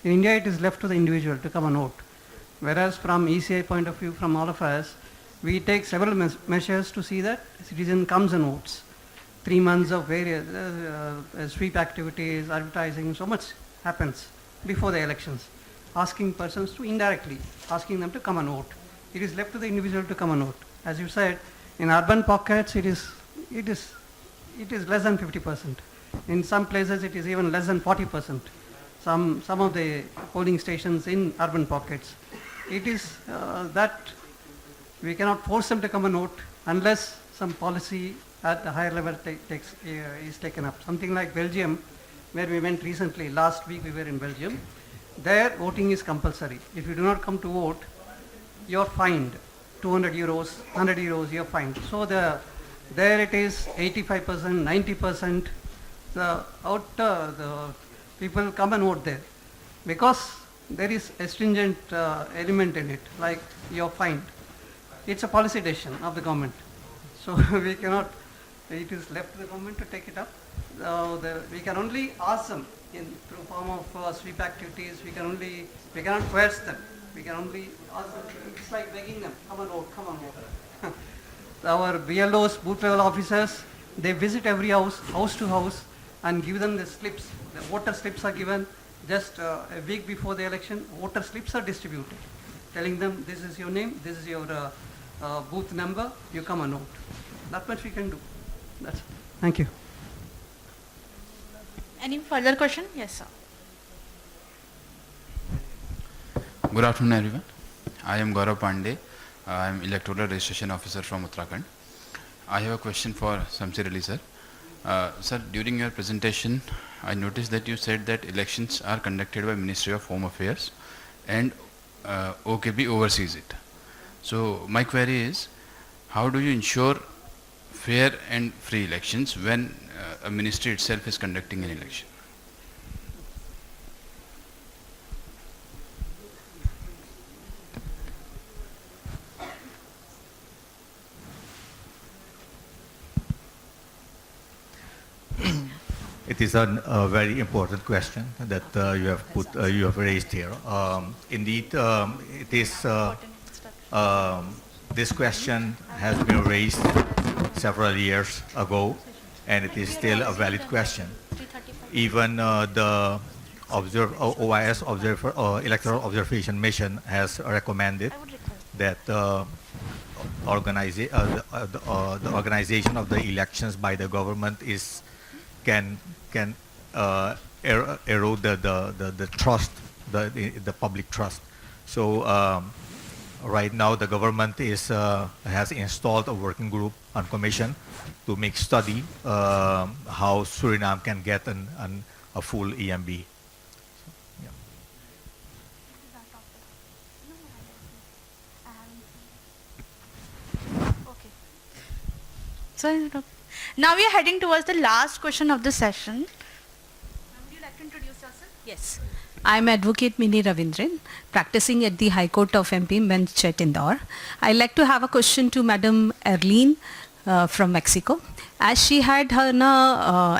India it is left to the individual to come and vote. Whereas from ECI point of view, from all of us, we take several measures to see that a citizen comes and votes. 3 months of various sweep activities, advertising, so much happens before the elections, asking persons to indirectly, asking them to come and vote. It is left to the individual to come and vote. As you said, in urban pockets it is less than 50%. In some places it is even less than 40%. Some of the polling stations in urban pockets, it is that we cannot force them to come and vote unless some policy at the higher level is taken up. Something like Belgium, where we went recently, last week we were in Belgium, there voting is compulsory. If you do not come to vote, you're fined 200 euros, 100 euros, you're fined. So there it is 85%, 90%, the people come and vote there because there is a stringent element in it, like you're fined. It's a policy decision of the government. So we cannot, it is left to the government to take it up. We can only ask them through form of sweep activities. We cannot coerce them. We can only ask them. It's like begging them, come and vote, come and vote. Our BLOs, booth level officers, they visit every house, house to house, and give them the slips. The voter slips are given just a week before the election. Voter slips are distributed, telling them this is your name, this is your booth number, you come and vote. That much we can do. That's it. Thank you. Any further question? Yes, sir. Good afternoon, everyone. I am Gaurav Pandey. I am Electoral Registration Officer from Uttarakhand. I have a question for Samsir Ali sir. Sir, during your presentation, I noticed that you said that elections are conducted by Ministry of Home Affairs and OKB oversees it. So my query is, how do you ensure fair and free elections when a ministry itself is conducting an election? It is a very important question that you have raised here. Indeed, it is this question has been raised several years ago, and it is still a valid question. Even the OIS Electoral Observation Mission has recommended that the organization of the elections by the government can erode the trust, the public trust. So right now the government has installed a working group and commission to make study how Suriname can get a full EMB. So now we are heading towards the last question of the session. Would you like to introduce yourself? Yes. I am Advocate Mini Ravindran, practicing at the High Court of MP Bench at Indore. I'd like to have a question to Madam Erlene from Mexico. As she had her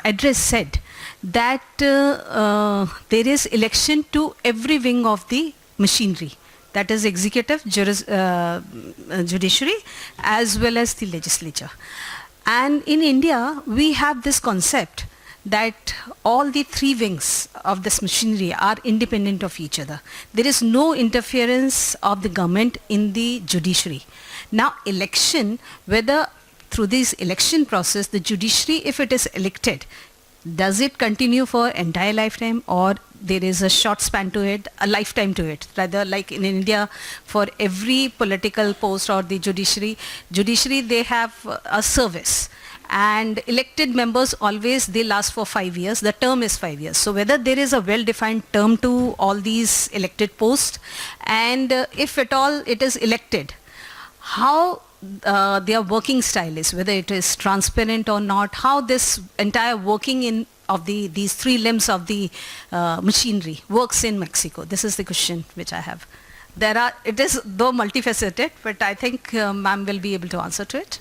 address said that there is election to every wing of the machinery, that is executive, judiciary, as well as the legislature. And in India, we have this concept that all the three wings of this machinery are independent of each other. There is no interference of the government in the judiciary. Now, election, whether through this election process, the judiciary, if it is elected, does it continue for entire lifetime, or there is a short span to it, a lifetime to it? Rather, like in India, for every political post or the judiciary, they have a service. And elected members always, they last for 5 years. The term is 5 years. So whether there is a well-defined term to all these elected posts, and if at all it is elected, how their working style is, whether it is transparent or not, how this entire working in of these three limbs of the machinery works in Mexico. This is the question which I have. It is though multifaceted, but I think ma'am will be able to answer to it.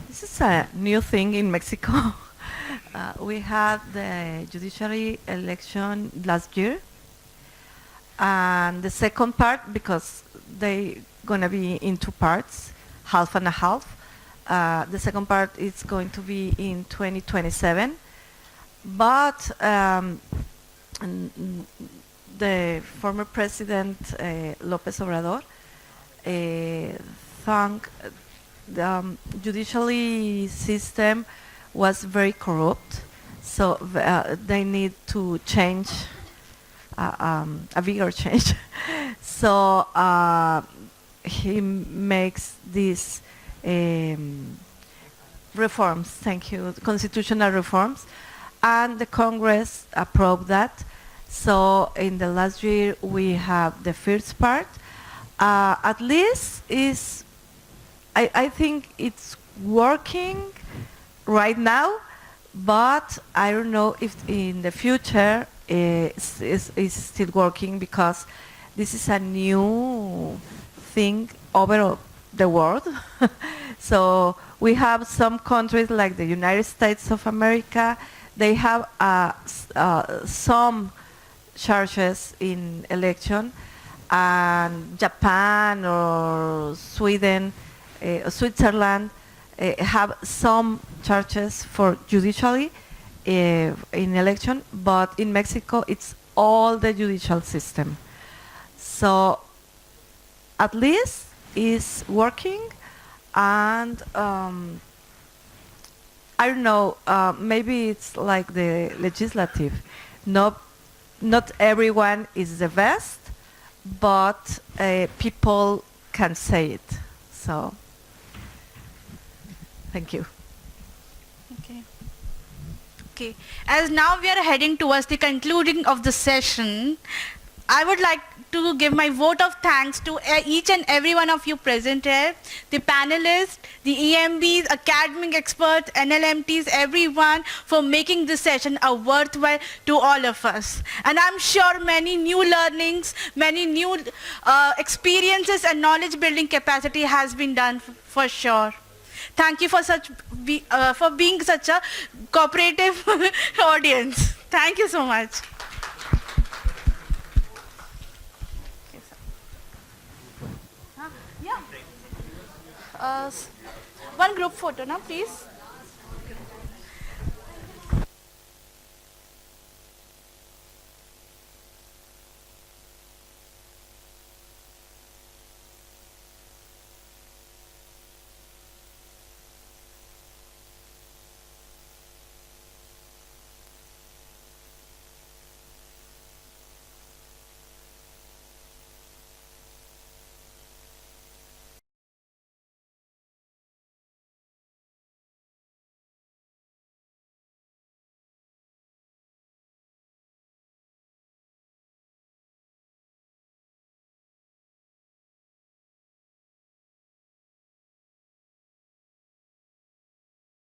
This is a new thing in Mexico. We had the judiciary election last year, and the second part, because they're going to be in two parts, half and a half. The second part is going to be in 2027, but the former president López Obrador thought the judiciary system was very corrupt, so they need to change, a bigger change. So he makes these reforms, thank you, constitutional reforms, and the Congress approved that. So in the last year we have the first part. At least I think it's working right now, but I don't know if in the future it's still working, because this is a new thing over the world. So we have some countries like the United States of America, they have some charges in election, and Japan or Sweden, Switzerland have some charges for judicially in election, but in Mexico it's all the judicial system. So at least it's working, and I don't know, maybe it's like the legislative. Not everyone is the best, but people can say it. So, thank you. Okay. As now we are heading towards the concluding of the session, I would like to give my vote of thanks to each and every one of you present here, the panelists, the EMBs, academic experts, NLMTs, everyone, for making this session a worthwhile to all of us. And I'm sure many new learnings, many new experiences and knowledge building capacity has been done for sure. Thank you for being such a cooperative audience. Thank you so much. One group photo now, please.